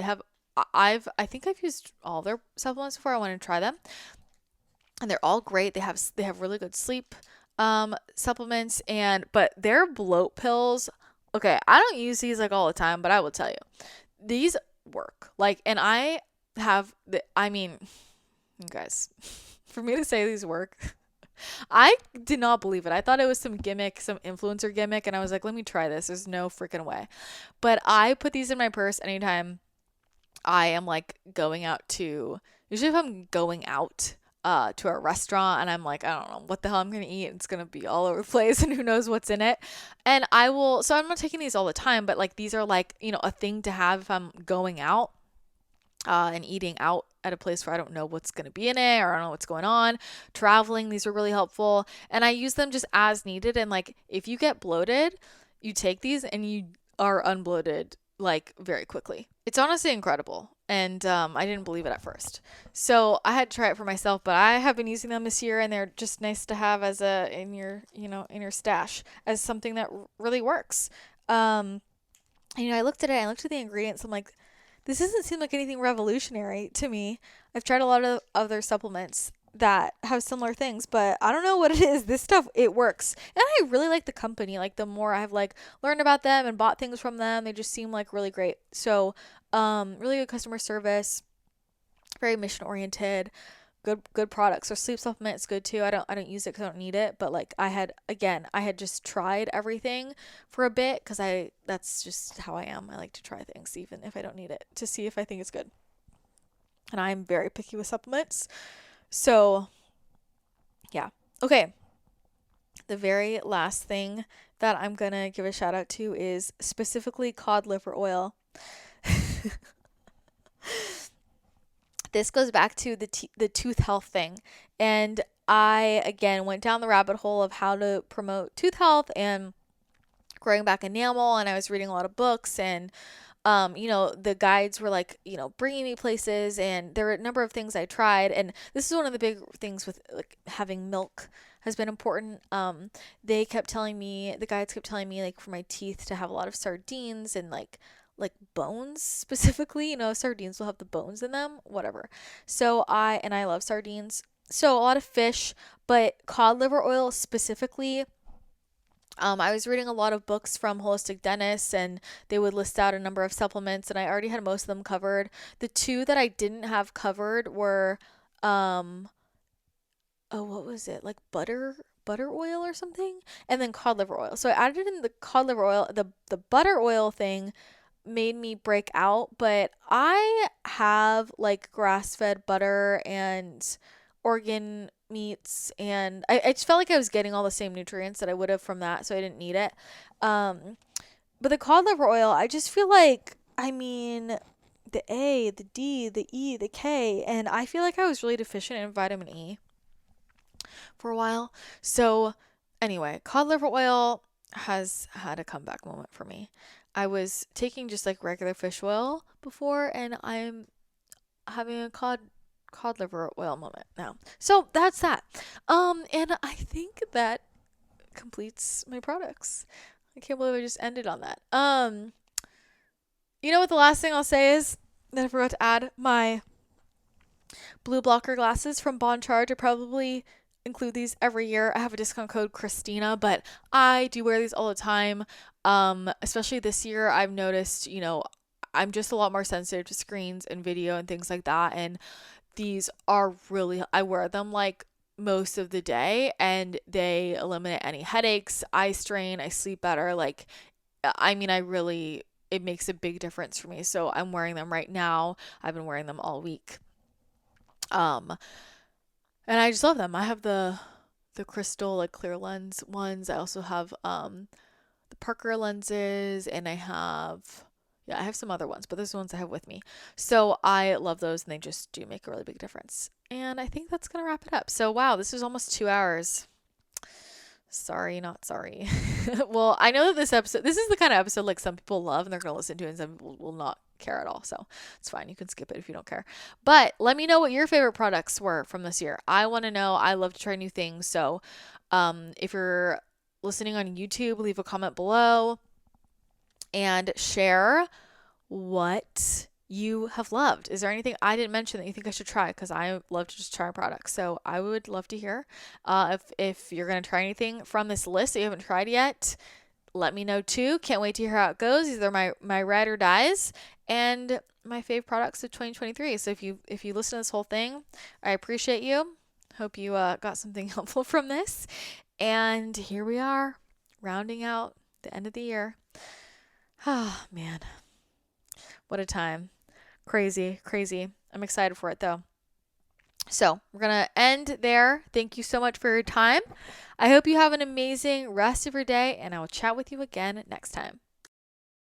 I think I've used all their supplements before. I want to try them. And they're all great. They have really good sleep supplements, but their bloat pills okay, I don't use these like all the time, but I will tell you, these work. Like, and I have I mean, you guys, for me to say these work, I did not believe it. I thought it was some gimmick, some influencer gimmick, and I was like, let me try this. There's no freaking way. But I put these in my purse anytime I am like going out to, usually if I'm going out to a restaurant and I'm like, I don't know what the hell I'm gonna eat. It's gonna be all over the place and who knows what's in it. And I will, so I'm not taking these all the time, but like these are like, a thing to have if I'm going out and eating out at a place where I don't know what's going to be in it or I don't know what's going on. Traveling, these are really helpful. And I use them just as needed. And like if you get bloated, you take these and you are unbloated like very quickly. It's honestly incredible. And I didn't believe it at first. So I had to try it for myself, but I have been using them this year and they're just nice to have as in your, in your stash as something that really works. I looked at it, I looked at the ingredients. I'm like, this doesn't seem like anything revolutionary to me. I've tried a lot of other supplements that have similar things, but I don't know what it is. This stuff, it works. And I really like the company. Like the more I've like learned about them and bought things from them, they just seem like really great. So, really good customer service, very mission oriented, good products. So sleep supplement is good too. I don't use it because I don't need it, but like I had just tried everything for a bit because that's just how I am. I like to try things even if I don't need it to see if I think it's good. And I'm very picky with supplements. So yeah. Okay. The very last thing that I'm gonna give a shout out to is specifically cod liver oil. This goes back to the tooth health thing. And I, again, went down the rabbit hole of how to promote tooth health and growing back enamel. And I was reading a lot of books and, the guides were like, bringing me places. And there were a number of things I tried. And this is one of the big things with like having milk has been important. The guides kept telling me like for my teeth to have a lot of sardines and like bones specifically, sardines will have the bones in them, whatever. So I love sardines. So a lot of fish, but cod liver oil specifically. I was reading a lot of books from holistic dentists and they would list out a number of supplements and I already had most of them covered. The two that I didn't have covered were, what was it? Like butter oil or something? And then cod liver oil. So I added in the cod liver oil. The butter oil thing made me break out, but I have like grass-fed butter and organ meats and I just felt like I was getting all the same nutrients that I would have from that, so I didn't need it. But the cod liver oil, I just feel like, I mean, the A, the D, the E, the K, and I feel like I was really deficient in vitamin E for a while. So anyway, cod liver oil has had a comeback moment for me. I was taking just like regular fish oil before and I'm having a cod liver oil moment now. So that's that. And I think that completes my products. I can't believe I just ended on that. You know what the last thing I'll say is that I forgot to add my blue blocker glasses from Bon Charge. I probably include these every year. I have a discount code Christina, but I do wear these all the time. Especially this year, I've noticed, I'm just a lot more sensitive to screens and video and things like that. And these are really, I wear them like most of the day and they eliminate any headaches, eye strain, I sleep better. Like, I mean, it makes a big difference for me. So I'm wearing them right now. I've been wearing them all week. And I just love them. I have the crystal like clear lens ones. I also have the Parker lenses and I have some other ones, but those are the ones I have with me. So I love those and they just do make a really big difference. And I think that's going to wrap it up. So wow, this was almost 2 hours. Sorry, not sorry. Well, I know that this is the kind of episode like some people love and they're going to listen to it and some people will not care at all. So it's fine. You can skip it if you don't care. But let me know what your favorite products were from this year. I want to know. I love to try new things. So if you're listening on YouTube, leave a comment below and share what you have loved. Is there anything I didn't mention that you think I should try? Because I love to just try products. So I would love to hear if you're going to try anything from this list that you haven't tried yet. let me know too. Can't wait to hear how it goes. These are my ride or dies and my fave products of 2023. So if you listen to this whole thing, I appreciate you. Hope you got something helpful from this. And here we are, rounding out the end of the year. Ah, man. What a time. Crazy, crazy. I'm excited for it though. So we're going to end there. Thank you so much for your time. I hope you have an amazing rest of your day, and I will chat with you again next time.